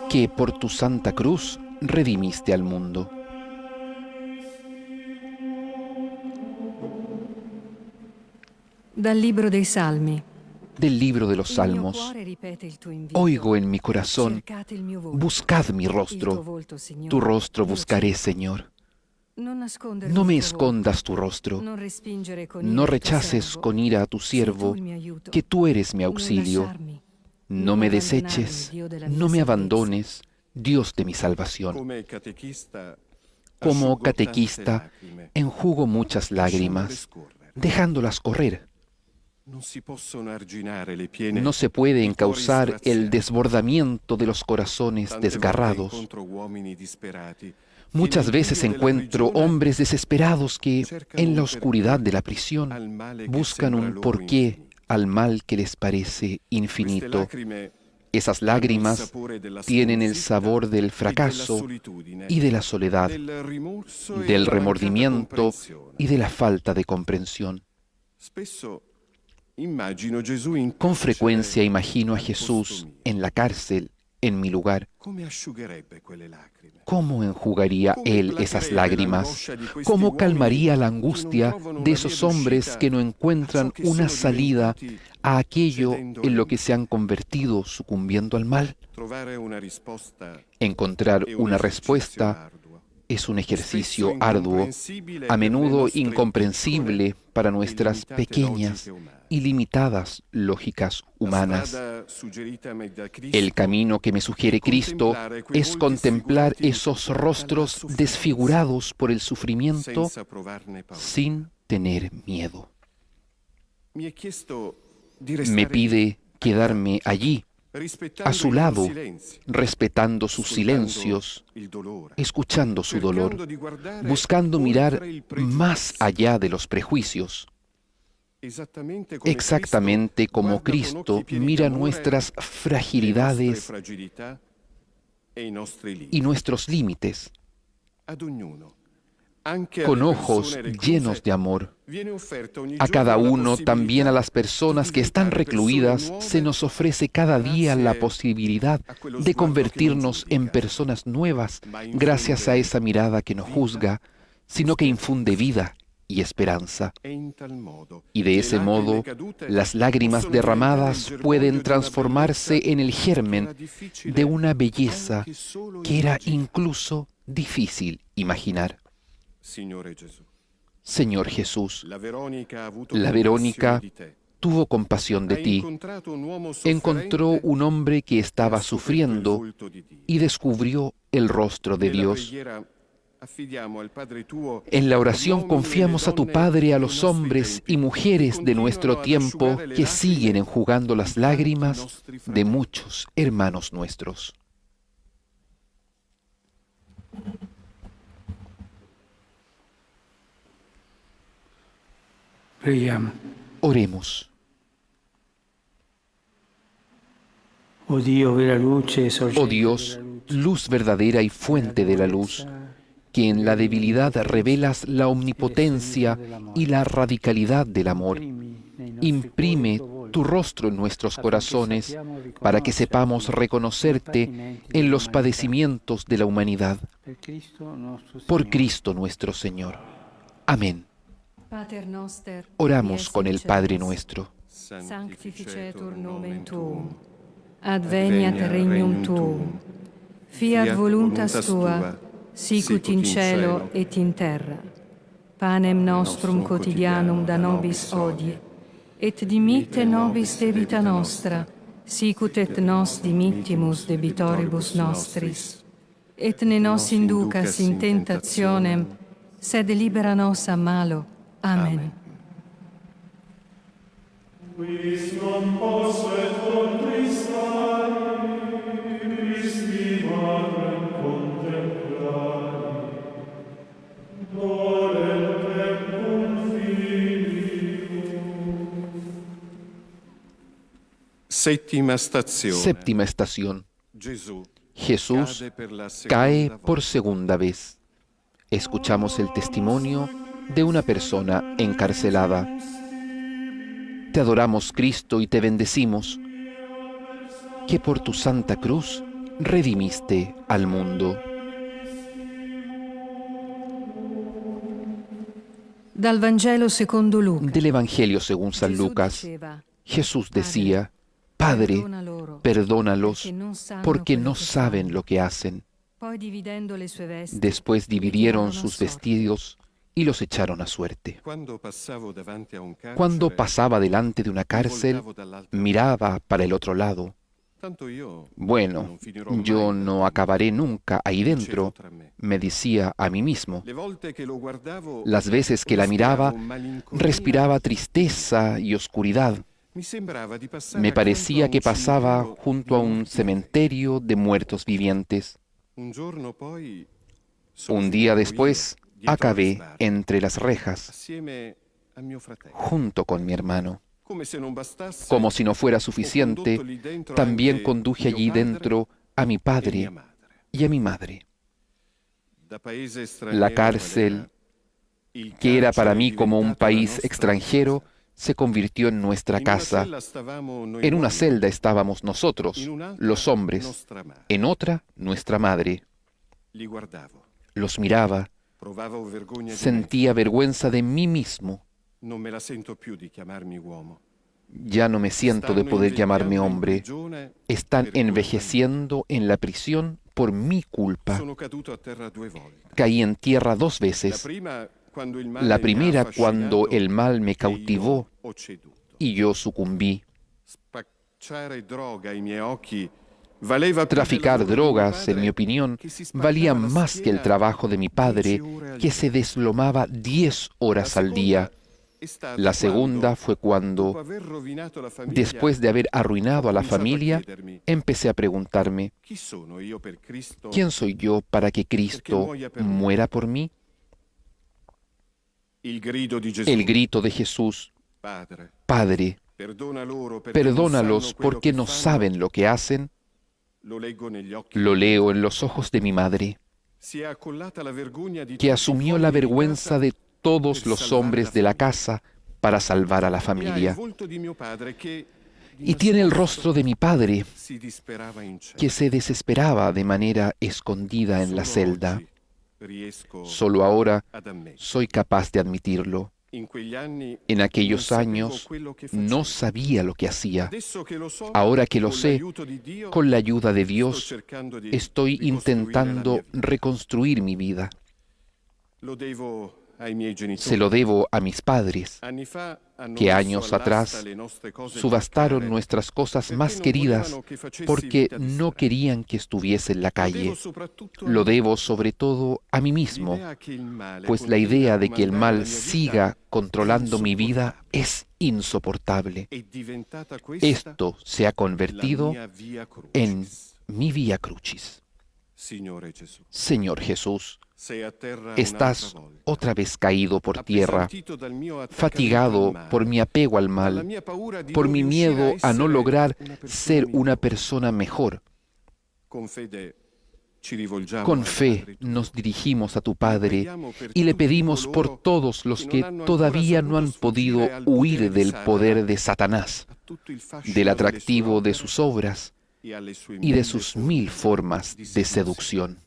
que por tu santa cruz redimiste al mundo. Dal libro dei Salmi. Del libro de los Salmos. Oigo en mi corazón, buscad mi rostro, tu rostro buscaré, Señor. No me escondas tu rostro, no rechaces con ira a tu siervo, que tú eres mi auxilio. No me deseches, no me abandones, Dios de mi salvación. Como catequista, enjugo muchas lágrimas, dejándolas correr. No se puede encauzar el desbordamiento de los corazones desgarrados. Muchas veces encuentro hombres desesperados que, en la oscuridad de la prisión, buscan un porqué al mal que les parece infinito. Esas lágrimas tienen el sabor del fracaso y de la soledad, del remordimiento y de la falta de comprensión. Con frecuencia imagino a Jesús en la cárcel, en mi lugar. ¿Cómo enjugaría Él esas lágrimas? ¿Cómo calmaría la angustia de esos hombres que no encuentran una salida a aquello en lo que se han convertido sucumbiendo al mal? Encontrar una respuesta es un ejercicio arduo, a menudo incomprensible para nuestras pequeñas y limitadas lógicas humanas. El camino que me sugiere Cristo es contemplar esos rostros desfigurados por el sufrimiento sin tener miedo. Me pide quedarme allí, a su lado, respetando sus silencios, escuchando su dolor, buscando mirar más allá de los prejuicios. Exactamente como Cristo mira nuestras fragilidades y nuestros límites, con ojos llenos de amor. A cada uno, también a las personas que están recluidas, se nos ofrece cada día la posibilidad de convertirnos en personas nuevas gracias a esa mirada que no juzga, sino que infunde vida y esperanza. Y de ese modo, las lágrimas derramadas pueden transformarse en el germen de una belleza que era incluso difícil imaginar. Señor Jesús, la Verónica tuvo compasión de ti. Encontró un hombre que estaba sufriendo y descubrió el rostro de Dios. En la oración confiamos a tu Padre a los hombres y mujeres de nuestro tiempo que siguen enjugando las lágrimas de muchos hermanos nuestros. Oremos. Oh Dios, luz verdadera y fuente de la luz, que en la debilidad revelas la omnipotencia y la radicalidad del amor. Imprime tu rostro en nuestros corazones para que sepamos reconocerte en los padecimientos de la humanidad. Por Cristo nuestro Señor. Amén. Oramos con el Padre nuestro. Sanctificetur nomen tuum. Adveniat regnum tuum. Fiat voluntas tua, sicut in cielo et in terra. Panem nostrum quotidianum da nobis hodie, et dimitte nobis debita nostra, sicut et nos dimittimus debitoribus nostris. Et ne nos inducas in tentationem, sed libera nos a malo. Amen. Quis non posset contristae, Christi Matrem contemplare, dolem tecum filium. Séptima estación. Jesús cae por segunda vez. Escuchamos el testimonio de una persona encarcelada. Te adoramos, Cristo, y te bendecimos, que por tu santa cruz redimiste al mundo. Dal Vangelo secondo Luca. Del Evangelio según San Lucas, Jesús decía: Padre, perdónalos, porque no saben lo que hacen. Después dividieron sus vestidos y los echaron a suerte. Cuando pasaba delante de una cárcel, miraba para el otro lado. Tanto io Bueno, non finirò mai yo per no te, acabaré nunca ahí dicevo dentro, tra me. me decía a mí mismo. Le volte che lo guardavo, Las veces que la respiravo miraba, malinconia. respiraba tristeza y oscuridad. Mi sembrava di passare Me accanto a parecía un que pasaba cimitero junto a di un morti cementerio de muertos vivientes. viventi. Un giorno poi sono Un día finito después, io, dietro le acabé sbarre, entre las rejas, assieme a mio fratello. junto con mi hermano. Come se non bastasse, Como si no fuera ho suficiente, condotto lì dentro también anche conduje mio allí padre dentro a mi e mia padre madre. y a mi madre. Da paese La straniero, cárcel, Valeria, il que era para carcere è mí como un diventato la país nostra extranjero, casa. se convirtió en nuestra In una casa. cella stavamo noi En una uomini, celda estábamos nosotros, in un'altra los hombres, nostra madre. en otra nuestra madre. Li guardavo, Los miraba, provavo vergogna di me. sentía vergüenza de mí mismo. Non me la sento più di chiamarmi uomo. Ya no me siento de Stanno poder llamarme invecchiando in hombre. prigione Están per colpa envejeciendo en la prisión por mi mia. culpa. Sono caduto a terra 2 volte. Caí en tierra 2 La veces. prima quando il male La mi ha primera cuando affascinato el mal me e io cautivó ho ceduto. y yo sucumbí. Spacciare droga ai miei occhi valeva più del Traficar lavoro di mio drogas, en padre, mi opinión, che si spaccava valía la más que el schiena trabajo de mi 10 padre, ore al que se giorno. deslomaba 10 La horas al día. seconda è stata La segunda fue dopo cuando, aver rovinato la famiglia, después de haber arruinado ho a la cominciato familia, chiedermi, empecé a preguntarme, chi sono io per Cristo? ¿quién soy yo para que Cristo muera por mí? Il grido di Gesù, El grito de Jesús, Padre, Padre, perdona loro perché perdónalos non sanno quello porque che no fanno. saben lo que hacen, Lo leggo negli occhi. lo leo en los ojos de mi madre, Si è accollata la vergogna di que tutti i asumió la uomini di vergüenza casa de todos per los salvare hombres la de la famiglia. casa para salvar a la E ha il familia. volto di mio padre che di Y tiene el nascosto rostro de mi padre, si disperava in cielo. que se desesperaba de manera escondida en la Solo celda. oggi riesco Solo ahora ad ammettere. soy capaz de admitirlo. In quegli anni En non aquellos sapevo años quello che facevo. no sabía lo que hacía. Adesso che lo so, Ahora que lo con sé, l'aiuto di Dio, con la ayuda de sto Dios, cercando di estoy ricostruire la intentando mia vita. reconstruir mi vida. Lo devo ai miei genitori. Se lo debo a mis padres, Anni fa hanno que messo años all'asta atrás le nostre cose più subastaron care, nuestras cosas perché más non queridas volevano che facessi porque vita di no strada. querían que estuviese en la Lo devo calle. soprattutto a Lo me. debo sobre todo a mí mismo, L'idea che il male pues la continui a idea de que el comandare la mal mia vita siga controlando è mi vida insopportabile. es insoportable. È diventata questa Esto se ha la convertido mia via en crucis. mi vía crucis. Signore Gesù, Señor Jesús, sei a terra estás un'altra volta. otra vez caído por tierra, Appesantito dal mio attaccamento fatigado al male, por mi apego al dalla mal, mia paura di por non mi riuscire miedo a no essere lograr una persona ser una migliore. persona mejor. Con fede ci rivolgiamo Con al fe Padre tuo. nos dirigimos a tu Padre Preghiamo per y le tutti pedimos por coloro todos los che que non hanno todavía ancora no han saputo podido sfuggire al huir potere di del Satana, poder de Satanás, a tutto il fascino del delle atractivo sue de opere sus obras e alle sue y de mille sus 1000 formas di de seducción.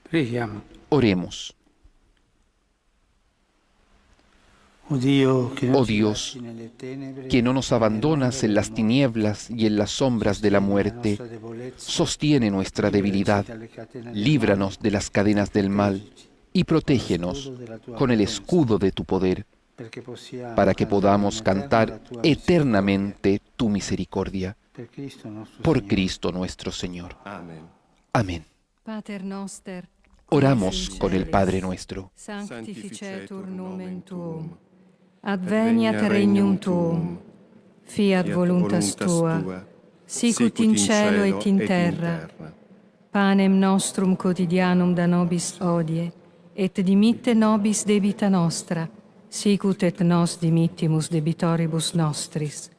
Preghiamo. Oremos. Oh Dio, che non Oh ci Dios, lasci nelle tenebre, que no nos abandonas en las tinieblas y en las sombras de la muerte, sostiene nuestra debilidad, líbranos de las cadenas del mal y protégenos con el escudo de tu poder, para que podamos cantar eternamente tu misericordia. Por Cristo nuestro Señor. Amen. Amén. Pater noster, Oramos con el Padre nuestro. sanctificetur nomen tuum, adveniat regnum tuum, fiat voluntas tua, sicut in cielo et in terra. Panem nostrum quotidianum da nobis hodie, et dimitte nobis debita nostra, sicut et nos dimittimus debitoribus nostris.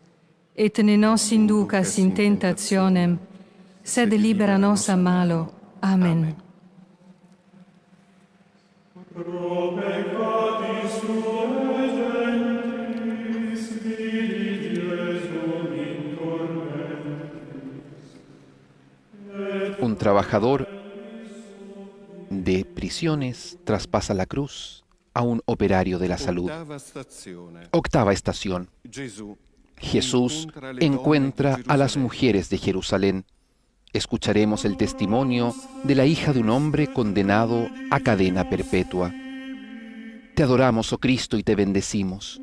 Et ne nos inducas in tentationem, sed libera nos a malo. Amen. Pro peccatis tuae gentes, vidi Jesum in tormentis. Un trabajador de prisiones traspasa la cruz a un operario de la salud. Ottava stazione. Octava estación. Gesù Jesús incontra le donne encuentra di a las Gerusalemme. mujeres de Jerusalén. Escucharemos el testimonio de la hija de un hombre condenado a cadena perpetua. Te adoramos, oh Cristo, y te bendecimos.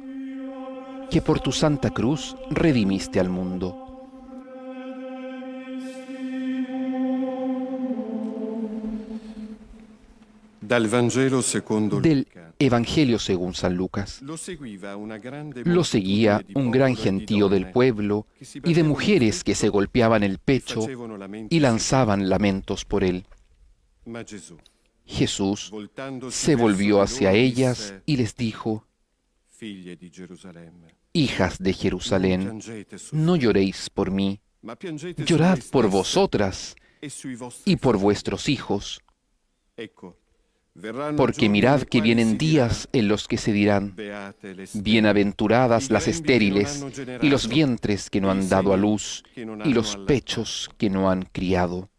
que por tu santa cruz redimiste al mundo. Dal Vangelo secondo Del Luca. Evangelio según San Lucas. Lo seguía Lo seguía un gran gentío del pueblo y de mujeres que se golpeaban el pecho y lanzaban lamentos por él. Jesús se volvió hacia ellas y les dijo: Hijas de Jerusalén, no lloréis por mí, llorad por vosotras y por vuestros hijos, porque mirad que vienen días en los que se dirán: bienaventuradas las estériles y los vientres que no han dado a luz y los pechos que no han criado.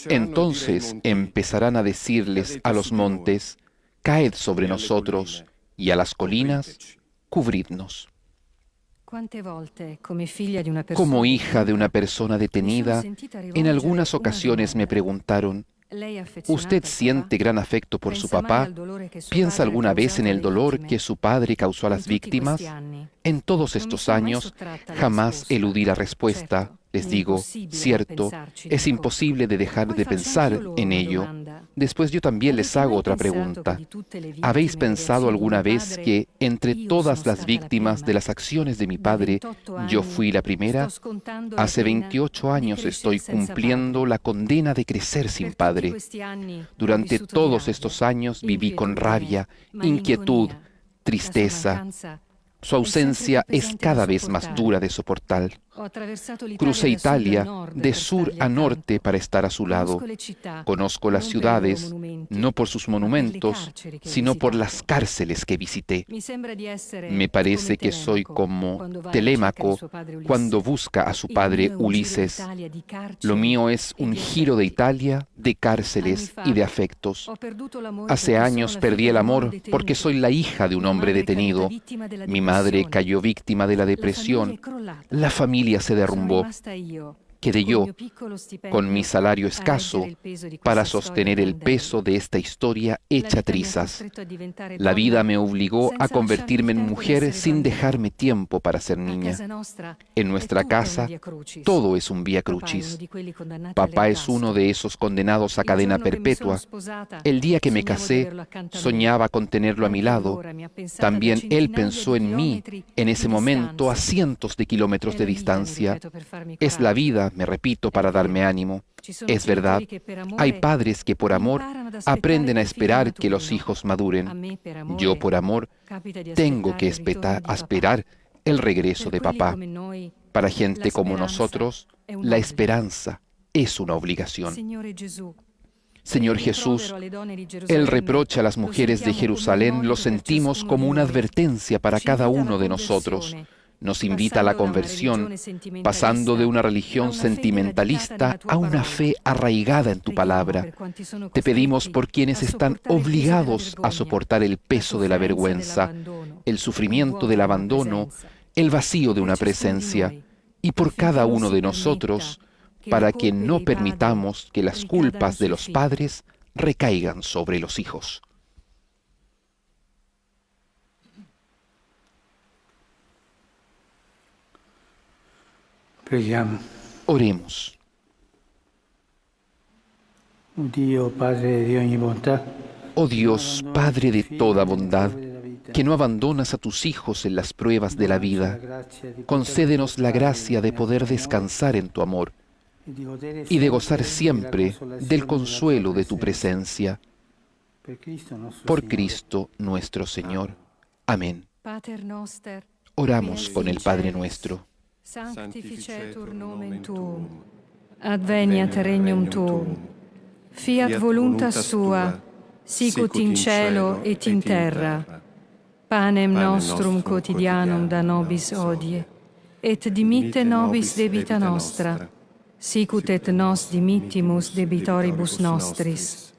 Entonces empezarán a decirles a los montes: caed sobre nosotros, y a las colinas: cubridnos. Como hija de una persona detenida, en algunas ocasiones me preguntaron: ¿usted siente gran afecto por su papá? ¿Piensa alguna vez en el dolor que su padre causó a las víctimas? En todos estos años jamás eludí la respuesta. Les digo: cierto, es imposible de dejar de pensar en ello. Después yo también les hago otra pregunta. ¿Habéis pensado alguna vez que entre todas las víctimas de las acciones de mi padre, yo fui la primera? Hace 28 años estoy cumpliendo la condena de crecer sin padre. Durante todos estos años viví con rabia, inquietud, tristeza. Su ausencia es cada vez más dura de soportar. Crucé Italia de sur a norte para estar a su lado. Conozco las ciudades, no por sus monumentos, sino por las cárceles que visité. Me parece que soy como Telémaco cuando busca a su padre Ulises. Lo mío es un giro de Italia, de cárceles y de afectos. Hace años perdí el amor porque soy la hija de un hombre detenido. Mi madre cayó víctima de la depresión. La familia se derrumbó. Quedé yo, con mi salario escaso, para sostener el peso de esta historia hecha trizas. La vida me obligó a convertirme en mujer sin dejarme tiempo para ser niña. En nuestra casa, todo es un vía crucis. Papá es uno de esos condenados a cadena perpetua. El día que me casé, soñaba con tenerlo a mi lado. También él pensó en mí en ese momento a cientos de kilómetros de distancia. Es la vida, me repito, para darme ánimo. Es verdad, hay padres que por amor aprenden a esperar que los hijos maduren. Yo por amor tengo que esperar el regreso de papá. Para gente como nosotros, la esperanza es una obligación. Señor Jesús, el reproche a las mujeres de Jerusalén lo sentimos como una advertencia para cada uno de nosotros. Nos invita a la conversión, pasando de una religión sentimentalista a una fe arraigada en tu palabra. Te pedimos por quienes están obligados a soportar el peso de la vergüenza, el sufrimiento del abandono, el vacío de una presencia, y por cada uno de nosotros, para que no permitamos que las culpas de los padres recaigan sobre los hijos. Preghiamo. Oremos. Dio Padre di ogni bontà, Oh Dios, Padre de toda bondad, que no abandonas a tus hijos en las pruebas de la vida, concédenos la gracia de poder descansar en tu amor y de gozar siempre del consuelo de tu presencia. Por Cristo nuestro Señor. Amén. Oramos con el Padre nuestro. Sanctificetur nomen tuum, adveniat regnum tuum, fiat voluntas sua, sicut in cielo et in terra. Panem nostrum quotidianum da nobis hodie, et dimitte nobis debita nostra, sicut et nos dimittimus debitoribus nostris.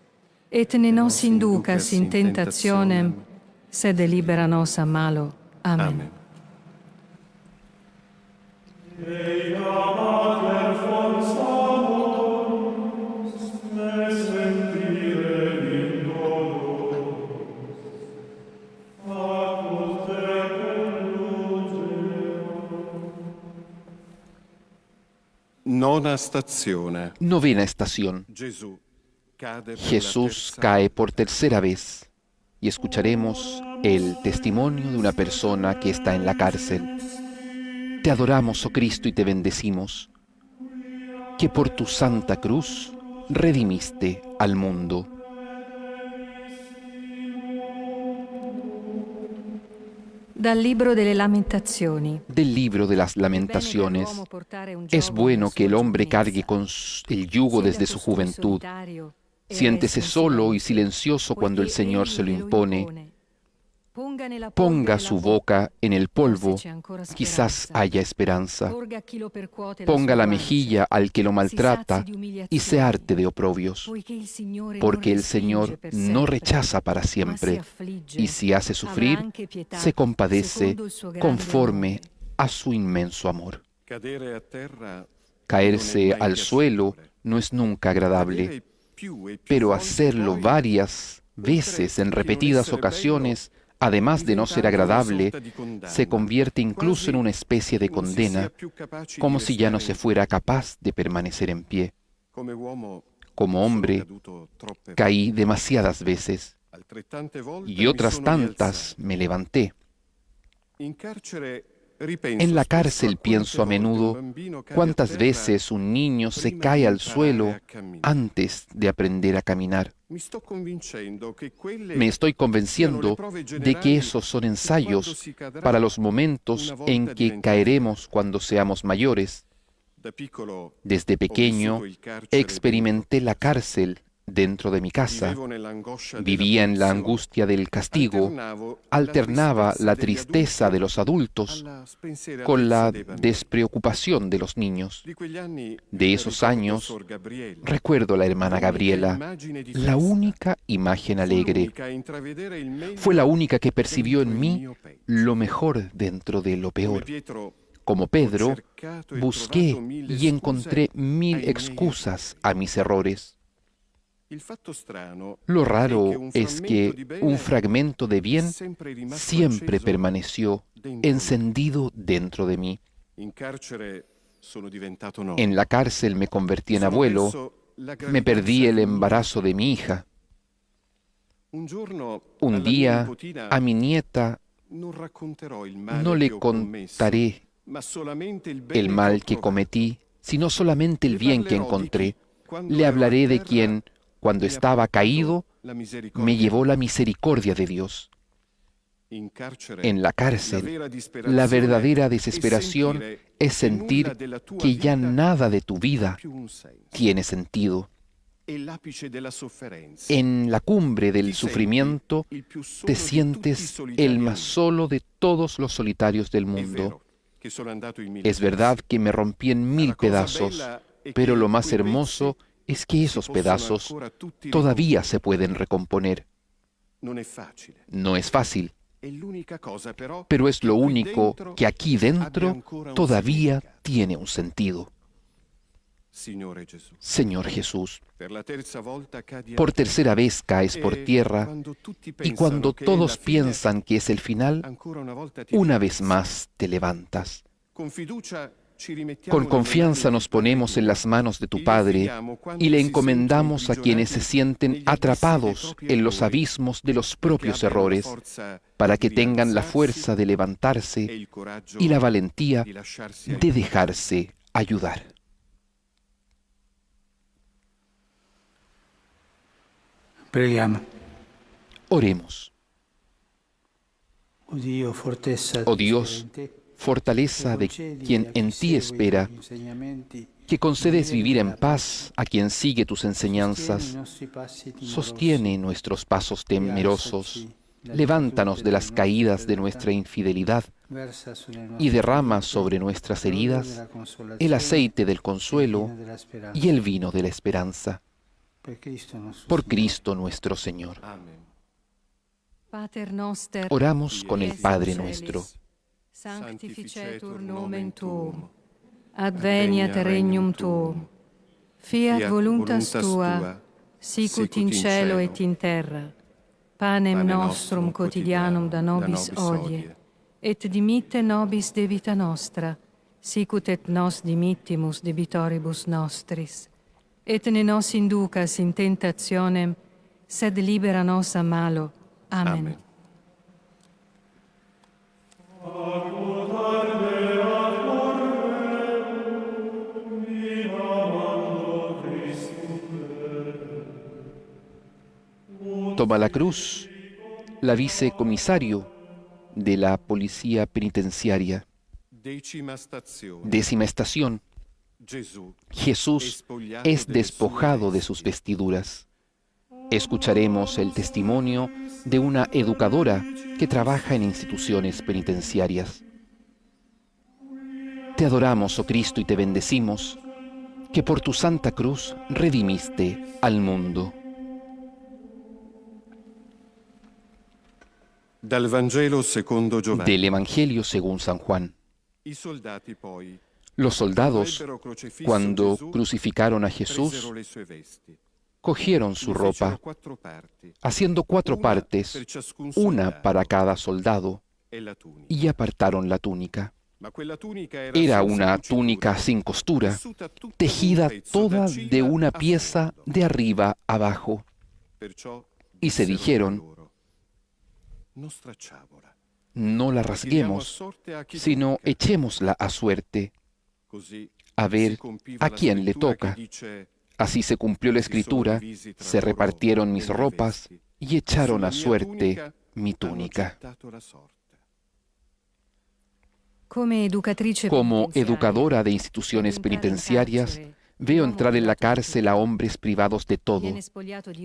Et ne nos inducas in tentationem, sed libera nos a malo. Amen. Nona stazione. Novena estación. Gesù cade per la Jesús terza cae por tercera vez y escucharemos el testimonio de una persona que está en la cárcel. Te adoramos, oh Cristo, y te bendecimos, que por tu santa cruz redimiste al mundo. Dal libro delle Lamentazioni. Del libro de las Lamentaciones. Es bueno que el hombre cargue con el yugo desde su juventud. Siéntese solo y silencioso cuando el Señor se lo impone. Ponga su boca en el polvo, quizás haya esperanza. Ponga la mejilla al que lo maltrata y se harte de oprobios, porque el Señor no rechaza para siempre, y si hace sufrir, se compadece conforme a su inmenso amor. cadere a terra Caerse al suelo no es nunca agradable, pero hacerlo varias veces en repetidas ocasiones, además de no ser agradable, se convierte incluso en una especie de condena, como si ya no se fuera capaz de permanecer en pie. Como hombre, caí demasiadas veces y otras tantas me levanté. En la cárcel pienso a menudo cuántas veces un niño se cae al suelo antes de aprender a caminar. Me estoy convenciendo de que esos son ensayos para los momentos en que caeremos cuando seamos mayores. Desde pequeño experimenté la cárcel dentro de mi casa. Vivía en la angustia del castigo, alternaba la tristeza de los adultos con la despreocupación de los niños. De esos años recuerdo a la hermana Gabriela, la única imagen alegre. Fue la única que percibió en mí lo mejor dentro de lo peor. Como Pedro, busqué y encontré 1000 excusas a mis errores. Lo raro es que un fragmento de bien siempre permaneció encendido dentro de mí. En la cárcel me convertí en abuelo, me perdí el embarazo de mi hija. Un día a mi nieta no le contaré el mal que cometí, sino solamente el bien que encontré. Le hablaré de quien, cuando estaba caído, me llevó la misericordia de Dios. En la cárcel, la verdadera desesperación es sentir que ya nada de tu vida tiene sentido. En la cumbre del sufrimiento te sientes el más solo de todos los solitarios del mundo. Es verdad que me rompí en 1000 pedazos, pero lo más hermoso es que esos pedazos todavía se pueden recomponer. No es fácil, pero es lo único que aquí dentro todavía tiene un sentido. Señor Jesús, por tercera vez caes por tierra y cuando todos piensan que es el final, una vez más te levantas. Con confianza nos ponemos en las manos de tu Padre y le encomendamos a quienes se sienten atrapados en los abismos de los propios errores, para que tengan la fuerza de levantarse y la valentía de dejarse ayudar. Preghiamo. Oremos. Oh Dios, fortaleza de quien en ti espera, que concedes vivir en paz a quien sigue tus enseñanzas, sostiene nuestros pasos temerosos, levántanos de las caídas de nuestra infidelidad y derrama sobre nuestras heridas el aceite del consuelo y el vino de la esperanza. Por Cristo nuestro Señor. Oramos con el Padre nuestro. Sanctificetur nomen tuum, adveniat regnum tuum, fiat voluntas tua, sicut in cielo et in terra. Panem nostrum quotidianum da nobis hodie, et dimitte nobis debita nostra, sicut et nos dimittimus debitoribus nostris. Et ne nos inducas in tentationem, sed libera nos a malo. Amen. Amen. Toma la cruz la vicecomisario de la policía penitenciaria. Decima stazione. 10ª estación. Gesù Jesús es despojado de sus vestiduras. Escucharemos el testimonio de una educadora que trabaja en instituciones penitenciarias. Te adoramos, oh Cristo, y te bendecimos, que por tu santa cruz redimiste al mundo. Dal Vangelo secondo Giovanni. Del Evangelio según San Juan. I soldati poi, Los soldados, ebbero crocifisso cuando Gesù, crucificaron a presero Jesús, le sue vesti. cogieron su Ne ropa, fecero 4 parti, haciendo 4 una partes, per ciascun una soldato, para cada soldado, e la tunica. y apartaron la túnica. Ma quella tunica Era senza una cucitura, túnica sin costura, tessuta tutta tejida d'un pezzo toda da de cima una a pieza fondo. de arriba abajo. Perciò Y se dissero dijeron, loro, non stracciamola, no la tiriamo a rasguemos, sorte a chi sino tocca. echémosla a suerte, Così a ver si compiva a la quién le scrittura toca. che dice, Así se cumplió la escritura, se repartieron mis ropas y echaron a suerte mi túnica. Como educadora de instituciones penitenciarias, veo entrar en la cárcel a hombres privados de todo,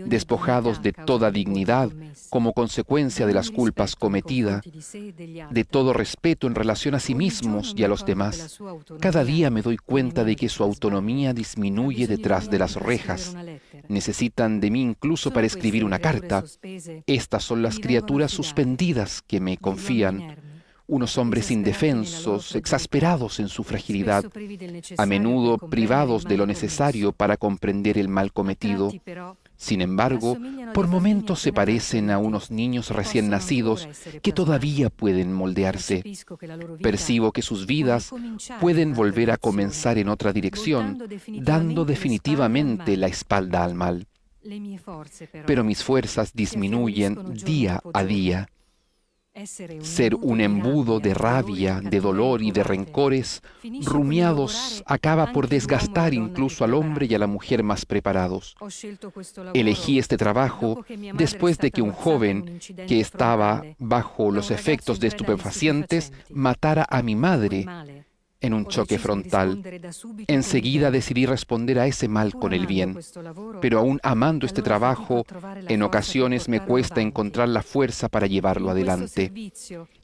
despojados de toda dignidad como consecuencia de las culpas cometidas, de todo respeto en relación a sí mismos y a los demás. Cada día me doy cuenta de que su autonomía disminuye detrás de las rejas. Necesitan de mí incluso para escribir una carta. Estas son las criaturas suspendidas que me confían. Unos hombres indefensos, exasperados en su fragilidad, a menudo privados de lo necesario para comprender el mal cometido. Sin embargo, por momentos se parecen a unos niños recién nacidos que todavía pueden moldearse. Percibo que sus vidas pueden volver a comenzar en otra dirección, dando definitivamente la espalda al mal. Pero mis fuerzas disminuyen día a día. Ser un embudo de rabia, de dolor y de rencores rumiados acaba por desgastar incluso al hombre y a la mujer más preparados. Elegí este trabajo después de que un joven que estaba bajo los efectos de estupefacientes matara a mi madre en un choque frontal. Enseguida decidí responder a ese mal con el bien. Pero aún amando este trabajo, en ocasiones me cuesta encontrar la fuerza para llevarlo adelante.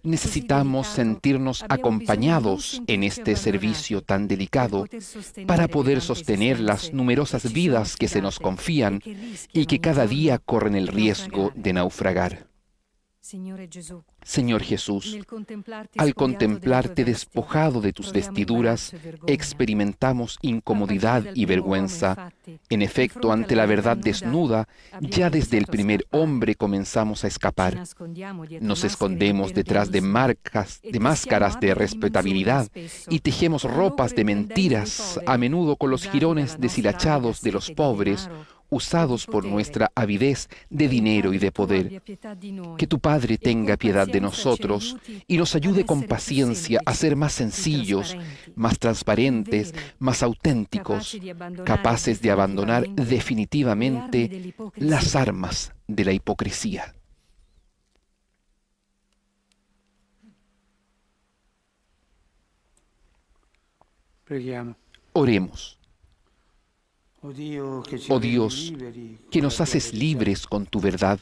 Necesitamos sentirnos acompañados en este servicio tan delicado para poder sostener las numerosas vidas que se nos confían y que cada día corren el riesgo de naufragar. Señor Jesús, al contemplarte despojado de tus vestiduras, experimentamos incomodidad y vergüenza. En efecto, ante la verdad desnuda, ya desde el primer hombre comenzamos a escapar. Nos escondemos detrás de máscaras de respetabilidad y tejemos ropas de mentiras, a menudo con los jirones deshilachados de los pobres, usados por nuestra avidez de dinero y de poder. Que tu Padre tenga piedad de nosotros y nos ayude con paciencia a ser más sencillos, más transparentes, más auténticos, capaces de abandonar definitivamente las armas de la hipocresía. Oremos. Oh Dios, que nos haces libres con tu verdad,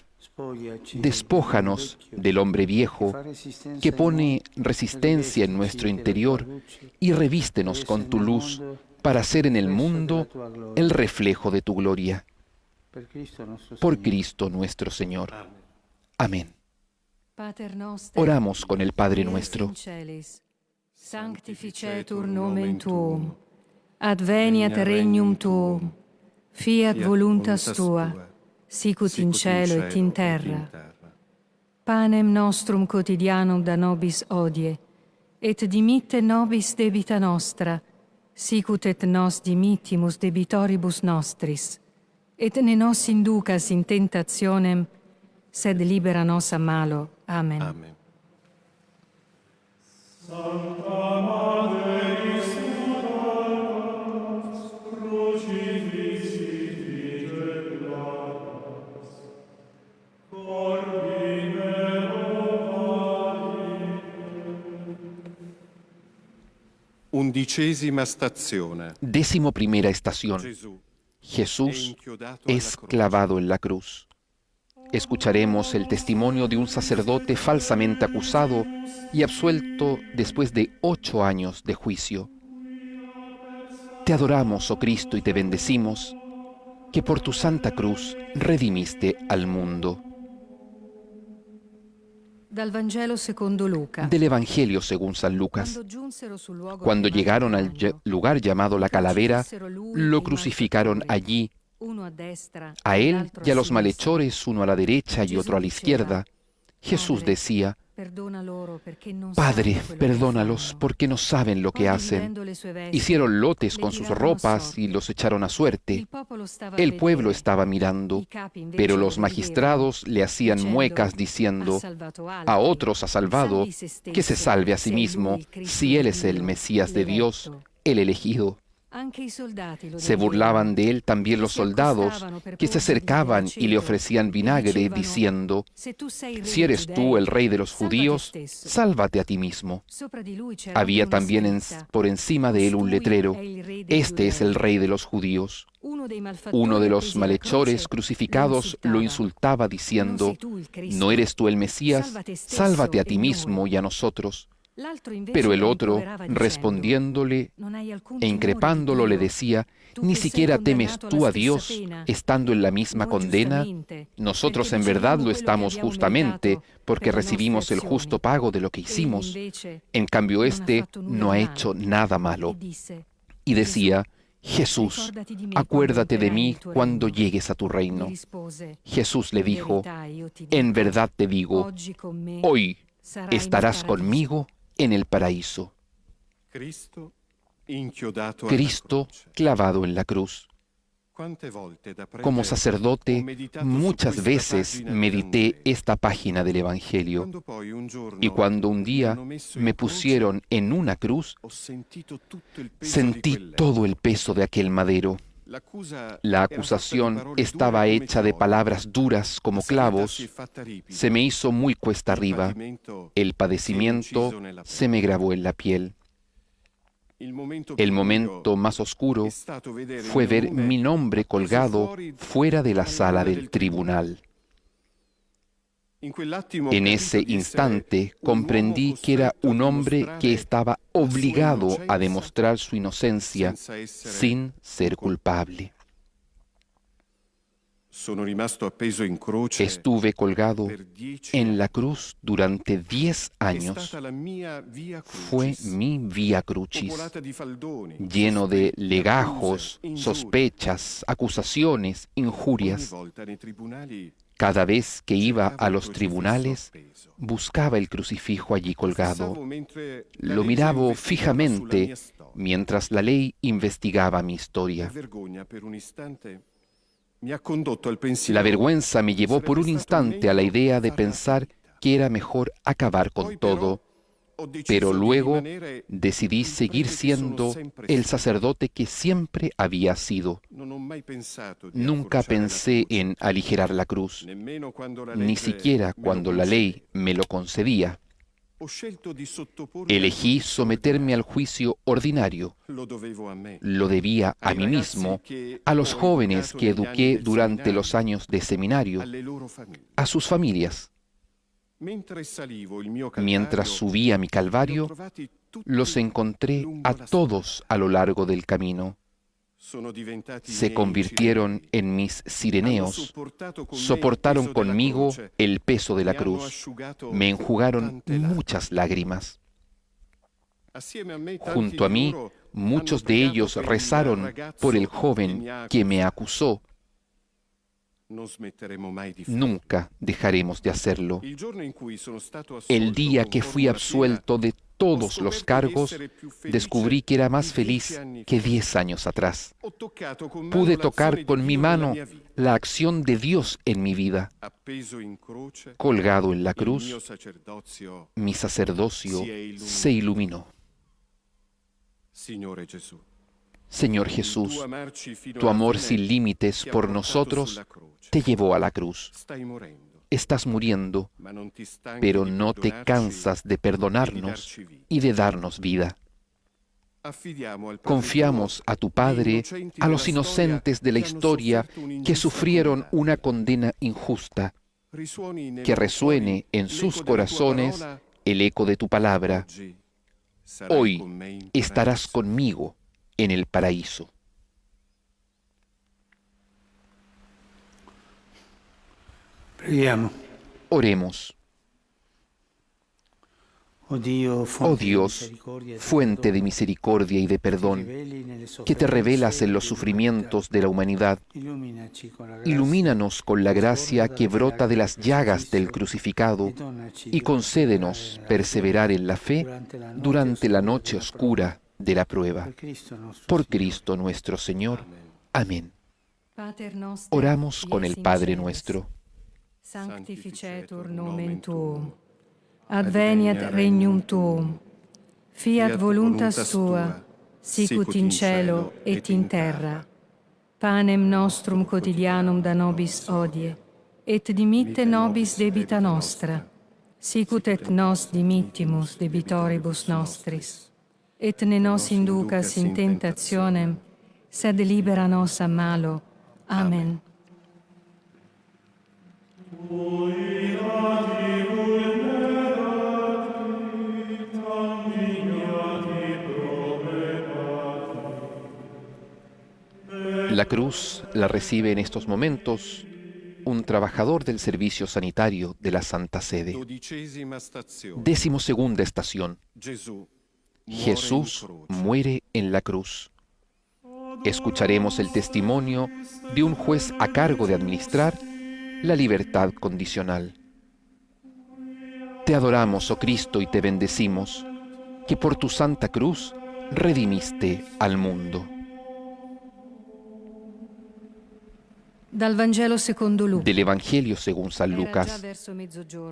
despójanos del hombre viejo que pone resistencia en nuestro interior y revístenos con tu luz para ser en el mundo el reflejo de tu gloria. Por Cristo nuestro Señor. Amén. Oramos con el Padre nuestro. Sanctificetur nomen tuum. Adveniat regnum tuum, fiat voluntas tua, sicut in cielo et in terra. Panem nostrum quotidianum da nobis hodie, et dimitte nobis debita nostra, sicut et nos dimittimus debitoribus nostris, et ne nos inducas in tentationem, sed libera nos a malo. Amen. Amen. Sancta Mater Isturas, crucifixi fide glorias, Corvine Undicesima stazione. 11ª estación. Gesù è Jesús inchiodato alla es croce. clavado en la cruz. Escucharemos el testimonio de un sacerdote falsamente acusado y absuelto después de 8 años de juicio. Te adoramos, oh Cristo, y te bendecimos, que por tu santa cruz redimiste al mundo. Dal Vangelo secondo Luca. Del Evangelio según San Lucas. Quando giunsero sul luogo Cuando chiamato llegaron al Grande, lugar llamado la Calavera, crocifissero lui lo e i crucificaron malfattori, allí, uno a destra a e él l'altro y a los sinistra. malhechores, uno a la derecha y otro a la izquierda. Jesús Padre, decía: perdona loro perché non Padre, sanno quello che perdónalos fanno. porque no saben lo que Poi, hacen. dividendo le sue vesti, Hicieron lotes le con sus tirarono ropas sorte. y los echaron a suerte. Il popolo stava a El pueblo vedere. estaba mirando, I capi invece pero lo los magistrados le hacían dicendo, muecas "Ha diciendo: salvato altri, a otros ha salvado, salvi se stesso, que se salve a sí se è lui mismo, il Cristo si di él es el Dio, Mesías de Dios, l'eletto". el elegido. Anche i soldati lo Se dicevano. burlaban de él también los Si soldados, accostavano per que se porgergli acercaban del y le aceto, ofrecían y vinagre, dicevano, diciendo: "Se tu sei il re si dei eres tú giudei, el rey de los salva te judíos, stesso". sálvate a ti mismo. Sopra di lui c'era Había una también scritta, por encima de él un "Costui letrero: è il re dei este es el giudei". rey de los judíos. Uno dei malfattori Uno de los appesi alla malhechores croce crucificados lo insultaba "Non diciendo: sei tu il Cristo, ¿no eres tú el Mesías? salva te stesso Sálvate a e ti noi". mismo y a nosotros. L'altro invece Pero el lo otro, rimproverava dicendo, respondiéndole "Non hai alcun e timore di increpándolo, le Dio, decía: tu ¿ni che sei siquiera temes condannato tú alla a stessa Dios pena? estando en la misma Noi condena? giustamente, Nosotros perché en verdad riceviamo lo quello che estamos abbiamo justamente meritato porque per le nostre recibimos el azioni". justo pago de lo que Egli hicimos. invece En cambio, non ha este fatto nulla no ha di hecho male. nada E malo. disse, Y decía: "Gesù, Jesús, ricordati di me acuérdate de quando mí entrerai nel tuo cuando regno". llegues a tu Gli reino. rispose, Jesús le "In dijo: verità io ti en dico, verdad te digo, oggi con me hoy sarai nel estarás paradiso". conmigo en el paraíso. Cristo inchiodato alla Cristo croce. clavado en la cruz. Quante volte da prete Como ho sacerdote, meditato su muchas questa veces pagina del medité Vangelo. esta página del Evangelio, Quando poi un giorno y cuando un mi día hanno messo me in croce, pusieron en una cruz, ho sentito tutto il peso di sentí quell'epoca. todo el peso de aquel madero. L'accusa La era fatta di acusación parole estaba dure come hecha de chiodi. palabras duras como La sanità clavos. si è fatta ripida. Se me hizo muy cuesta Il arriba. patimento El si è padecimiento inciso nella se me grabó en la piel. Il momento El più momento buio más oscuro è stato vedere fue il mio ver nome mi nombre appeso colgado fuera de la dall'aula sala del tribunal. In quell'attimo ho En capito ese di essere instante un comprendí uomo que era costretto a un hombre dimostrare que estaba la sua obligado a innocenza demostrar su inocencia senza essere sin ser culpable. Sono rimasto appeso in croce Estuve colgado per 10 en la cruz durante 10 È años. stata la mia via Fue crucis, mi vía crucis, popolata di faldoni, lleno de sospetti, legajos, accuse, ingiurie. sospechas, acusaciones, Ogni injurias. volta nei tribunali Cada vez que iba cercavo a il los crocifisso tribunales, appeso. buscaba el crucifijo allí Lo colgado. fissavo mentre la Lo legge miraba investigava sulla fijamente mia storia. mientras la ley investigaba mi La historia. vergogna per un istante mi ha condotto al pensiero La vergüenza me llevó por un sarebbe stato instante a la meglio idea de farla pensar finita. que era mejor acabar Poi con però todo, ho deciso pero di luego rimanere decidí il seguir prete che sono siendo sempre el stato. sacerdote que siempre había sido. Non ho mai pensato di Nunca accorciare la pensé croce, en aligerar la cruz, nemmeno quando la ni legge siquiera me lo cuando la ley me lo concedía. Ho scelto di sottopormi al Elegí giudizio someterme al ordinario. juicio ordinario. Lo dovevo a me. Lo debía a Ai mí ragazzi mismo, che a los ho jóvenes educato que negli anni eduqué del durante seminario, los años de seminario, alle loro famiglie. a sus familias. Mentre salivo il mio Mientras calvario, subía mi li ho calvario, trovati tutti los encontré lungo a la todos a lo largo del camino. Sono diventati Se miei convirtieron cirenei. en mis Hanno sireneos, sopportato con me il soportaron peso della conmigo croce, el peso de la mi hanno cruz, asciugato me enjugaron tante lacrime. muchas lágrimas. Assieme a me, tanti Junto a di mí, loro muchos hanno de pregato ellos per il rezaron ragazzo por el che joven mi ha que me accusato. acusó. Non smetteremo mai di farlo. Nunca dejaremos de hacerlo. Il giorno in cui sono stato assolto El día con que fui formula piena, absuelto de todos los cargos, descubrí que era más feliz que 10 años atrás. Pude tocar con mi mano la acción de Dios en mi vida. Colgado en la cruz, mi sacerdocio se iluminó. Señor Jesús, tu amor sin límites por nosotros te llevó a la cruz. Estás muriendo, pero no te cansas de perdonarnos y de darnos vida. Confiamos a tu Padre, a los inocentes de la historia que sufrieron una condena injusta, que resuene en sus corazones el eco de tu palabra. Hoy estarás conmigo en el paraíso. Preghiamo. Oremos. Oh Dios, fuente de misericordia y de perdón, que te revelas en los sufrimientos de la humanidad, ilumínanos con la gracia que brota de las llagas del crucificado y concédenos perseverar en la fe durante la noche oscura de la prueba. Por Cristo nuestro Señor. Amén. Oramos con el Padre nuestro. Sanctificetur nomen tuum. Adveniat regnum tuum. Fiat voluntas tua, sicut in cielo et in terra. Panem nostrum quotidianum da nobis hodie, et dimitte nobis debita nostra, sicut et nos dimittimus debitoribus nostris. Et ne nos inducas in tentationem, sed libera nos a malo. Amen. La cruz la recibe en estos momentos un trabajador del servicio sanitario de la Santa Sede. 12ª estación. Jesús muere en la cruz. Escucharemos el testimonio de un juez a cargo de administrar la libertad condicional. Te adoramos, oh Cristo, y te bendecimos, que por tu santa cruz redimiste al mundo. Dal Vangelo secondo Luca. Del Evangelio según San Lucas.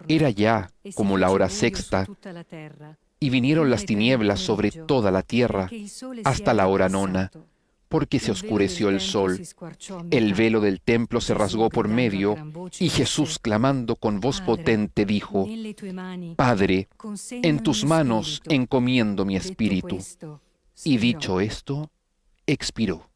Era ya como la hora sexta, y vinieron las tinieblas sobre toda la tierra hasta la hora nona, porque se oscureció el sol. El velo del templo se rasgó por medio, y Jesús, clamando con voz potente, dijo: Padre, en tus manos encomiendo mi espíritu. Y dicho esto, expiró.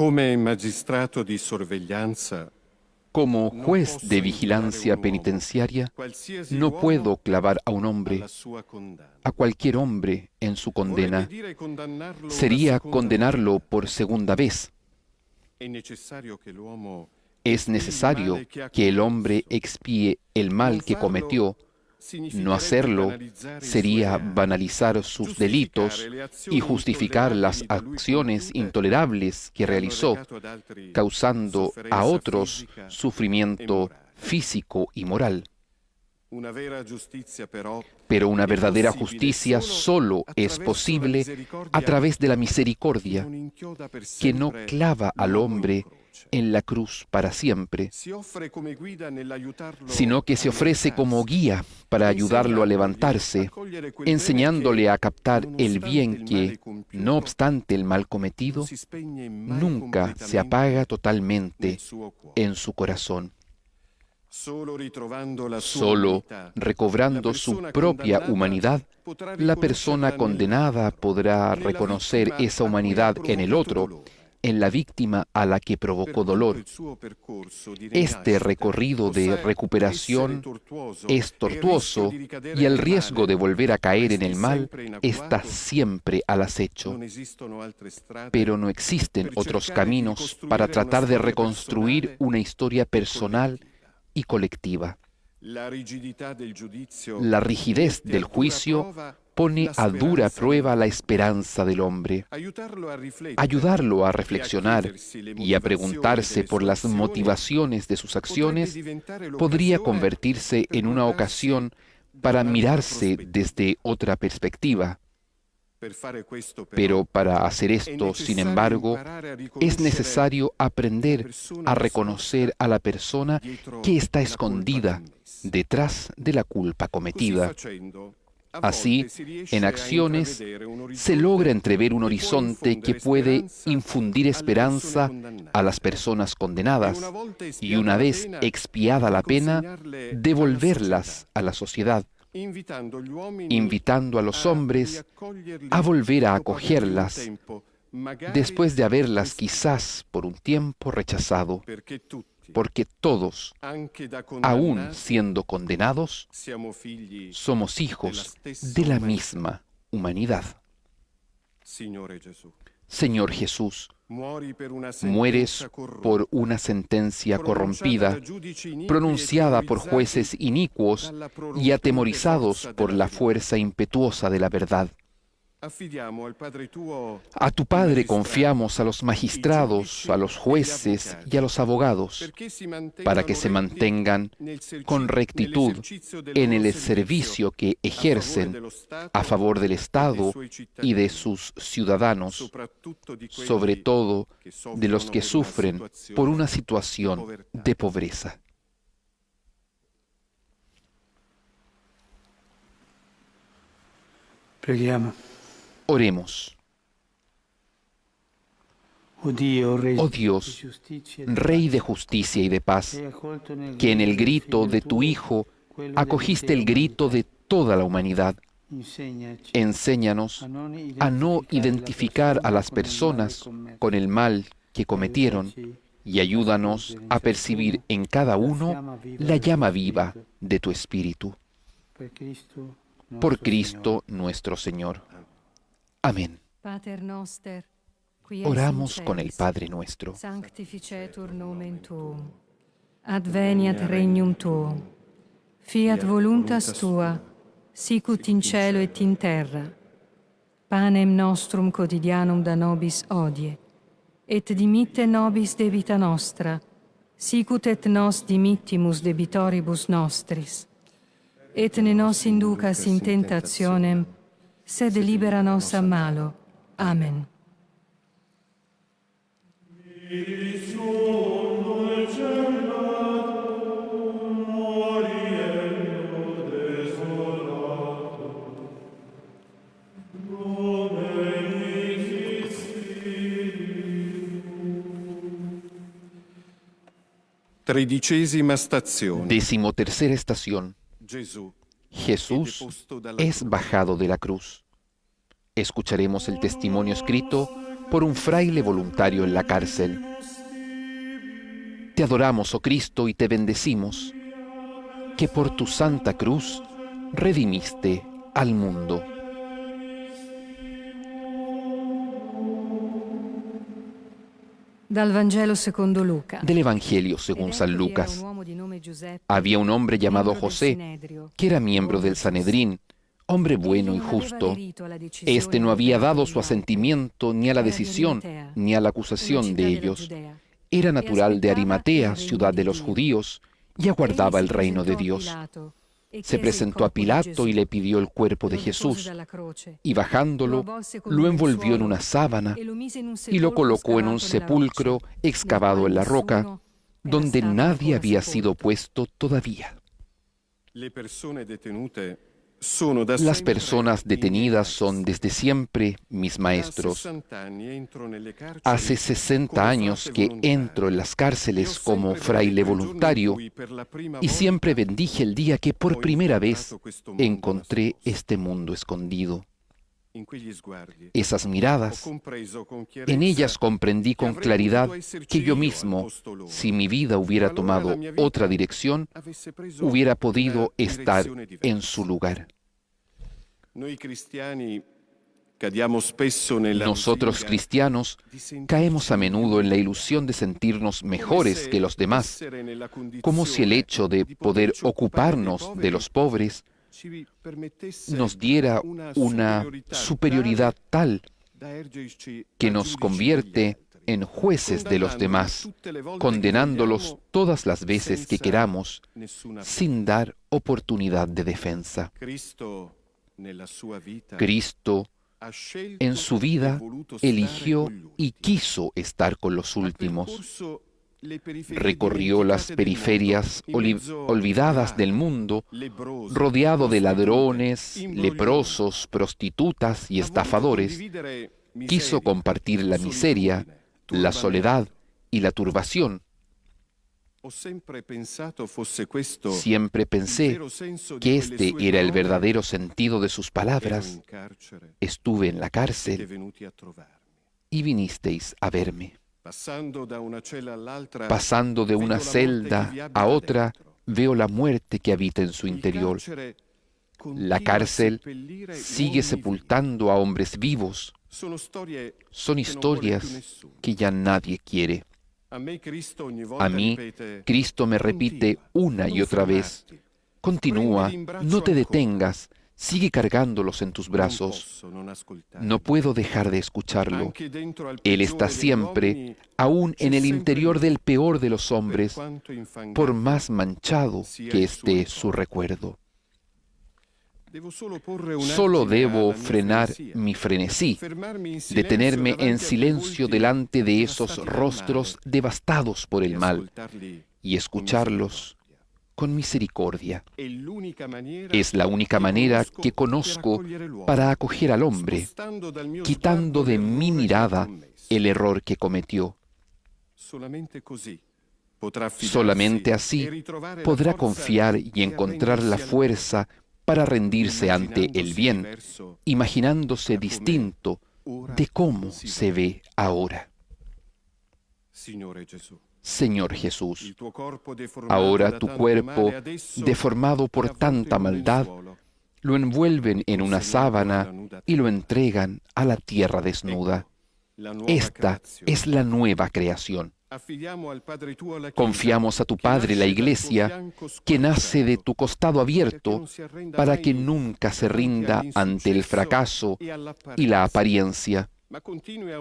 Come magistrato di sorveglianza, Como juez de vigilancia penitenciaria, qualsiasi no uomo puedo clavar a un hombre, alla sua condanna. a cualquier hombre en su condena. Vorrebbe dire condannarlo una Sería seconda condenarlo volta. por segunda vez. È necessario che l'uomo Es necesario que el hombre expíe el mal que cometió. No hacerlo sería banalizar sus delitos y justificar las acciones intolerables que realizó, causando a otros sufrimiento físico y moral. Pero una verdadera justicia solo es posible a través de la misericordia, que no clava al hombre en la cruz para siempre, sino que se ofrece como guía para ayudarlo a levantarse, enseñándole a captar el bien que, no obstante el mal cometido, nunca se apaga totalmente en su corazón. Solo recobrando su propia humanidad, la persona condenada podrá reconocer esa humanidad en el otro, en la víctima a la que provocó dolor. Este recorrido de recuperación es tortuoso y el riesgo de volver a caer en el mal está siempre al acecho. Pero no existen otros caminos para tratar de reconstruir una historia personal y colectiva. La rigidez del juicio pone a dura prueba la esperanza del hombre. Ayudarlo a reflexionar y a preguntarse por las motivaciones de sus acciones podría convertirse en una ocasión para mirarse desde otra perspectiva. Pero para hacer esto, sin embargo, es necesario aprender a reconocer a la persona que está escondida detrás de la culpa cometida. Así, en acciones, se logra entrever un horizonte que puede infundir esperanza a las personas condenadas y, una vez expiada la pena, devolverlas a la sociedad, invitando a los hombres a volver a acogerlas después de haberlas quizás por un tiempo rechazado, porque todos, aún siendo condenados, somos hijos de la misma humanidad. Señor Jesús, mueres por una sentencia corrompida, pronunciada por jueces inicuos y atemorizados por la fuerza impetuosa de la verdad. A tu Padre confiamos a los magistrados, a los jueces y a los abogados, para que se mantengan con rectitud en el servicio que ejercen a favor del Estado y de sus ciudadanos, sobre todo de los que sufren por una situación de pobreza. Preghiamo. Oremos. Oh Dios, Rey de justicia y de paz, que en el grito de tu Hijo acogiste el grito de toda la humanidad. Enséñanos a no identificar a las personas con el mal que cometieron y ayúdanos a percibir en cada uno la llama viva de tu Espíritu. Por Cristo nuestro Señor. Amén. Pater noster, qui es Oramos in con el celis, Padre nuestro. sanctificetur nomen tuum. Adveniat regnum tuum. Fiat voluntas tua, sicut in cielo et in terra. Panem nostrum quotidianum da nobis hodie, et dimitte nobis debita nostra, sicut et nos dimittimus debitoribus nostris. Et ne nos inducas in tentationem, sed libera nos a malo. Amen. Tredicesima stazione. 13ª estación. Gesù Jesús es bajado de la cruz. Escucharemos el testimonio escrito por un fraile voluntario en la cárcel. Te adoramos, oh Cristo, y te bendecimos, que por tu santa cruz redimiste al mundo. Dal Vangelo secondo Luca. Del Evangelio según San Lucas. Había un hombre llamado José, que era miembro del Sanedrín, hombre bueno y justo. Este no había dado su asentimiento ni a la decisión ni a la acusación de ellos. Era natural de Arimatea, ciudad de los judíos, y aguardaba el reino de Dios. Se presentó a Pilato y le pidió el cuerpo de Jesús, y bajándolo, lo envolvió en una sábana y lo colocó en un sepulcro excavado en la roca, donde nadie había sido puesto todavía. Las personas detenidas son desde siempre mis maestros. Hace 60 años que entro en las cárceles como fraile voluntario y siempre bendije el día que por primera vez encontré este mundo escondido. Esas miradas, en ellas comprendí con claridad que yo mismo, si mi vida hubiera tomado otra dirección, hubiera podido estar en su lugar. Nosotros cristianos caemos a menudo en la ilusión de sentirnos mejores que los demás, como si el hecho de poder ocuparnos de los pobres nos diera una superioridad tal que nos convierte en jueces de los demás, condenándolos todas las veces que queramos, sin dar oportunidad de defensa. Cristo, en su vida, eligió y quiso estar con los últimos. Recorrió las periferias olvidadas del mundo, rodeado de ladrones, leprosos, prostitutas y estafadores. Quiso compartir la miseria, la soledad y la turbación. Siempre pensé que este era el verdadero sentido de sus palabras. Estuve en la cárcel y vinisteis a verme. Pasando de una celda a otra, veo la muerte que habita en su interior. La cárcel sigue sepultando a hombres vivos. Son historias que ya nadie quiere. A mí, Cristo me repite una y otra vez: continúa, no te detengas, sigue cargándolos en tus brazos. No puedo dejar de escucharlo. Él está siempre, aún en el interior del peor de los hombres, por más manchado que esté su recuerdo. Solo debo frenar mi frenesí, detenerme en silencio delante de esos rostros devastados por el mal y escucharlos con misericordia. Es la única manera que conozco para acoger al hombre, quitando de mi mirada el error que cometió. Solamente así podrá confiar y encontrar la fuerza para rendirse ante el bien, imaginándose distinto de cómo se ve ahora. Señor Jesús, ahora tu cuerpo, deformado por tanta maldad, lo envuelven en una sábana y lo entregan a la tierra desnuda. Esta es la nueva creación. Confiamos a tu Padre la Iglesia, que nace de tu costado abierto, para que nunca se rinda ante el fracaso y la apariencia,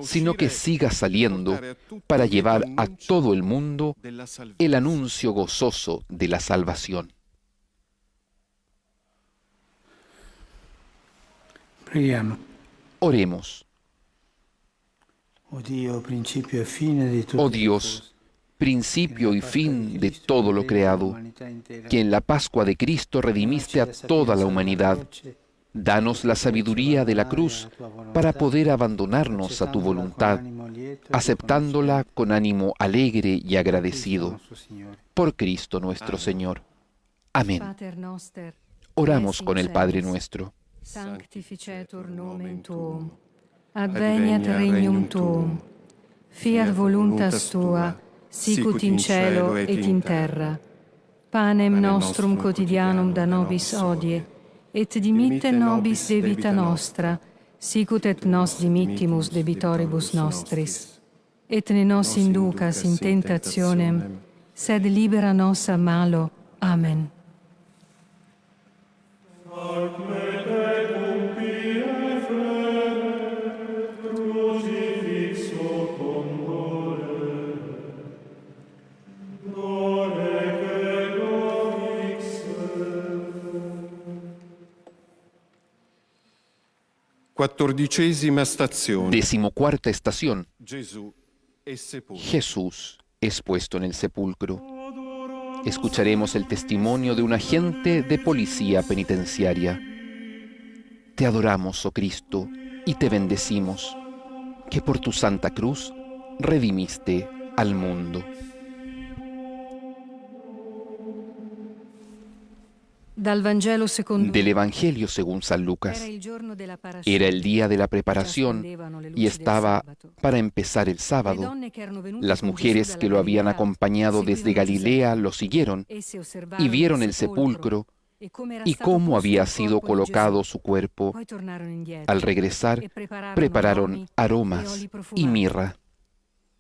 sino que siga saliendo para llevar a todo el mundo el anuncio gozoso de la salvación. Oremos. Oh Dios, principio y fin de todo lo creado, que en la Pascua de Cristo redimiste a toda la humanidad, danos la sabiduría de la cruz para poder abandonarnos a tu voluntad, aceptándola con ánimo alegre y agradecido. Por Cristo nuestro Señor. Amén. Oramos con el Padre nuestro. Sanctificetur nomen tuum. Adveniat regnum tuum. Fiat voluntas tua, sicut in cielo et in terra. Panem nostrum quotidianum da nobis hodie, et dimitte nobis debita nostra, sicut et nos dimittimus debitoribus nostris. Et ne nos inducas in tentationem, sed libera nos a malo. Amen. Crucifixo condole, dole che Quattordicesima stazione. 14ª estación. Gesù è sepolto. Jesús es puesto en el sepulcro. Escucharemos el testimonio de un agente de policía penitenciaria. Te adoramos, oh Cristo, y te bendecimos, que por tu santa cruz redimiste al mundo. Dal Vangelo secondo Del Evangelio según San Lucas. Era el día de la preparación y estaba para empezar el sábado. Las mujeres que lo habían acompañado desde Galilea lo siguieron y vieron el sepulcro y cómo había sido colocado su cuerpo. Al regresar, prepararon aromas y mirra.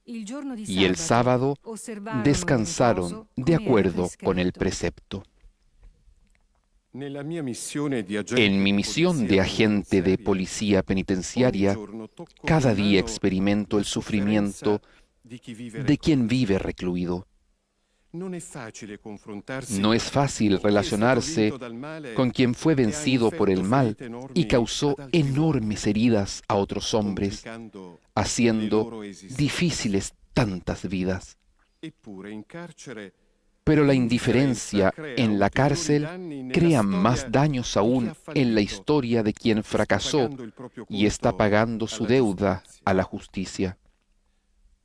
Y el sábado descansaron de acuerdo con el precepto. En mi misión de agente de policía penitenciaria, cada día experimento el sufrimiento de quien vive recluido. No es fácil relacionarse con quien fue vencido por el mal y causó enormes heridas a otros hombres, haciendo difíciles tantas vidas. Pero la indiferencia en la cárcel crea más daños aún en la historia de quien fracasó y está pagando su deuda a la justicia.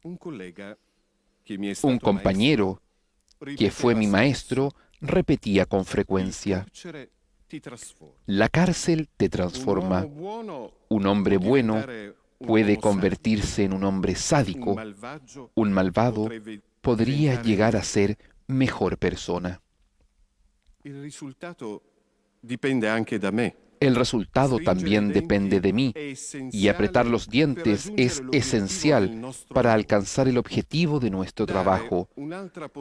Un compañero que fue mi maestro repetía con frecuencia: la cárcel te transforma. Un hombre bueno puede convertirse en un hombre sádico. Un malvado podría llegar a ser mejor persona. El resultado también depende de mí, y apretar los dientes es esencial para alcanzar el objetivo de nuestro trabajo,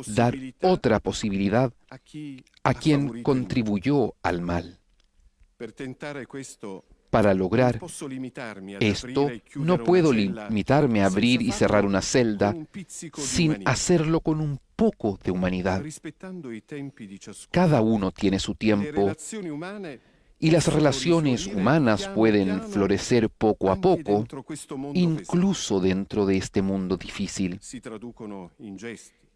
dar otra posibilidad a quien contribuyó al mal. Para lograr esto, no puedo limitarme a abrir y cerrar una celda sin hacerlo con un poco de humanidad. Cada uno tiene su tiempo y las relaciones humanas pueden florecer poco a poco, incluso dentro de este mundo difícil.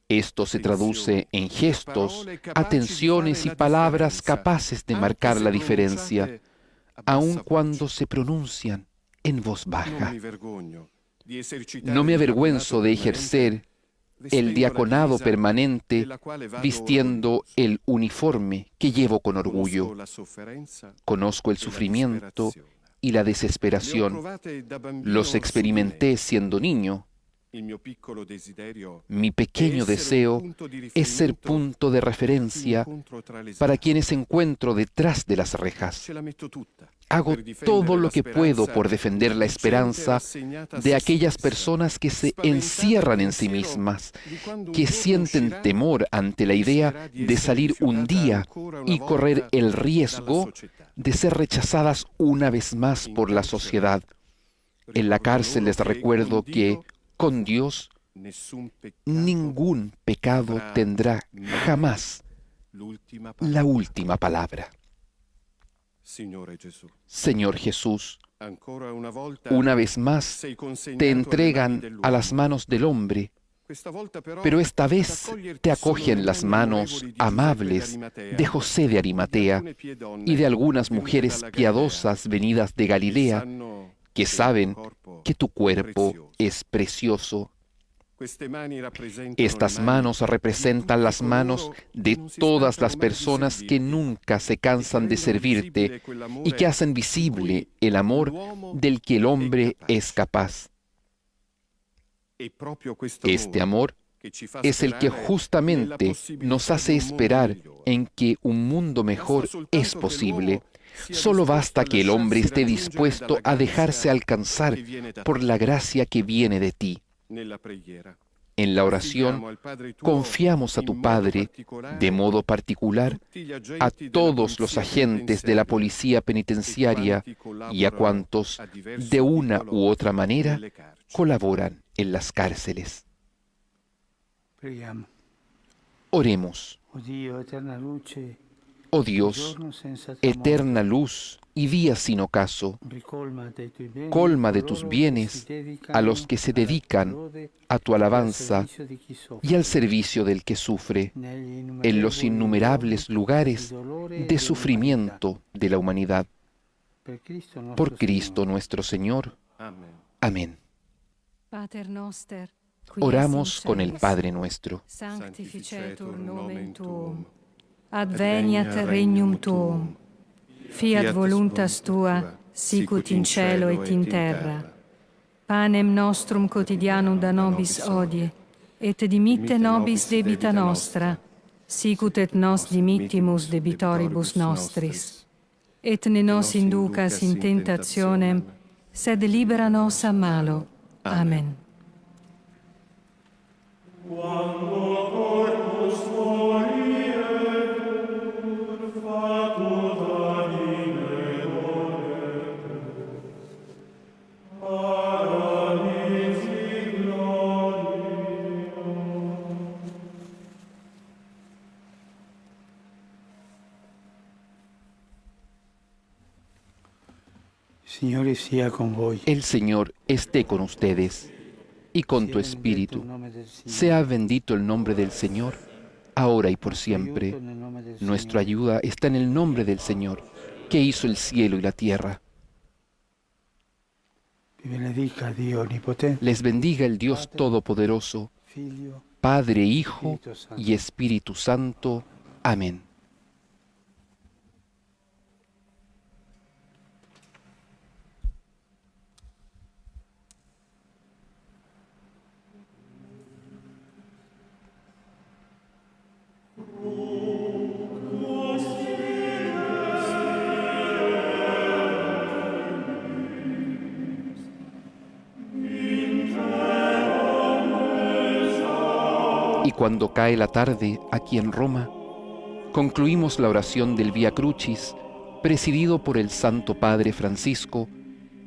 Esto se traduce en gestos, atenciones y palabras capaces de marcar la diferencia, aun cuando se pronuncian en voz baja. No me avergüenzo de ejercer el diaconado permanente vistiendo el uniforme que llevo con orgullo. Conozco el sufrimiento y la desesperación. Los experimenté siendo niño. Mi pequeño deseo es ser punto de referencia para quienes encuentro detrás de las rejas. Hago todo lo que puedo por defender la esperanza de aquellas personas que se encierran en sí mismas, que sienten temor ante la idea de salir un día y correr el riesgo de ser rechazadas una vez más por la sociedad. En la cárcel les recuerdo que con Dios, ningún pecado tendrá jamás la última palabra. Señor Jesús, una vez más te entregan a las manos del hombre, pero esta vez te acogen las manos amables de José de Arimatea y de algunas mujeres piadosas venidas de Galilea, que saben que tu cuerpo es precioso. Estas manos representan las manos de todas las personas que nunca se cansan de servirte y que hacen visible el amor del que el hombre es capaz. Este amor es el que justamente nos hace esperar en que un mundo mejor es posible. Solo basta que el hombre esté dispuesto a dejarse alcanzar por la gracia que viene de ti. En la oración, confiamos a tu Padre, de modo particular, a todos los agentes de la policía penitenciaria y a cuantos, de una u otra manera, colaboran en las cárceles. Preghiamo. Oremos. O Dio, eterna luce, Oh Dios, giorno senza eterna luz y día sin ocaso, colma de tus bienes a los que se dedican a tu alabanza y al servicio del que sufre en los innumerables lugares de sufrimiento de la humanidad. Por Cristo nuestro Señor. Amén. Pater noster, qui Oramos es in con el celis, Padre nuestro. sanctificetur nomen tuum, adveniat regnum tuum, fiat voluntas tua, sicut in cielo et in terra. Panem nostrum quotidianum da nobis hodie, et dimitte nobis debita nostra, sicut et nos dimittimus debitoribus nostris. Et ne nos inducas in tentationem, sed libera nos a malo. Amen. Signore sia con voi. El Señor esté con ustedes y con tu espíritu. Sea bendito el nombre del Señor, ahora y por siempre. Nuestra ayuda está en el nombre del Señor, que hizo el cielo y la tierra. Vi benedica Dio Onnipotente, Les bendiga el Dios Todopoderoso, Figlio, Padre, Hijo y Espíritu Santo. Amén. Y cuando cae la tarde aquí en Roma, concluimos la oración del Vía Crucis, presidido por el Santo Padre Francisco,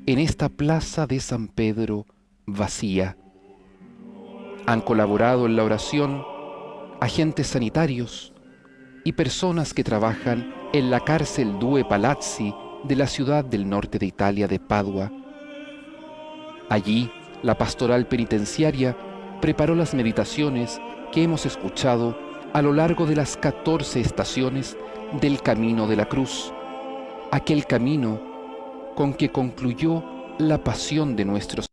en esta plaza de San Pedro vacía. Han colaborado en la oración agentes sanitarios y personas que trabajan en la cárcel Due Palazzi de la ciudad del norte de Italia de Padua. Allí, la pastoral penitenciaria preparó las meditaciones que hemos escuchado a lo largo de las 14 estaciones del Camino de la Cruz, aquel camino con que concluyó la pasión de nuestro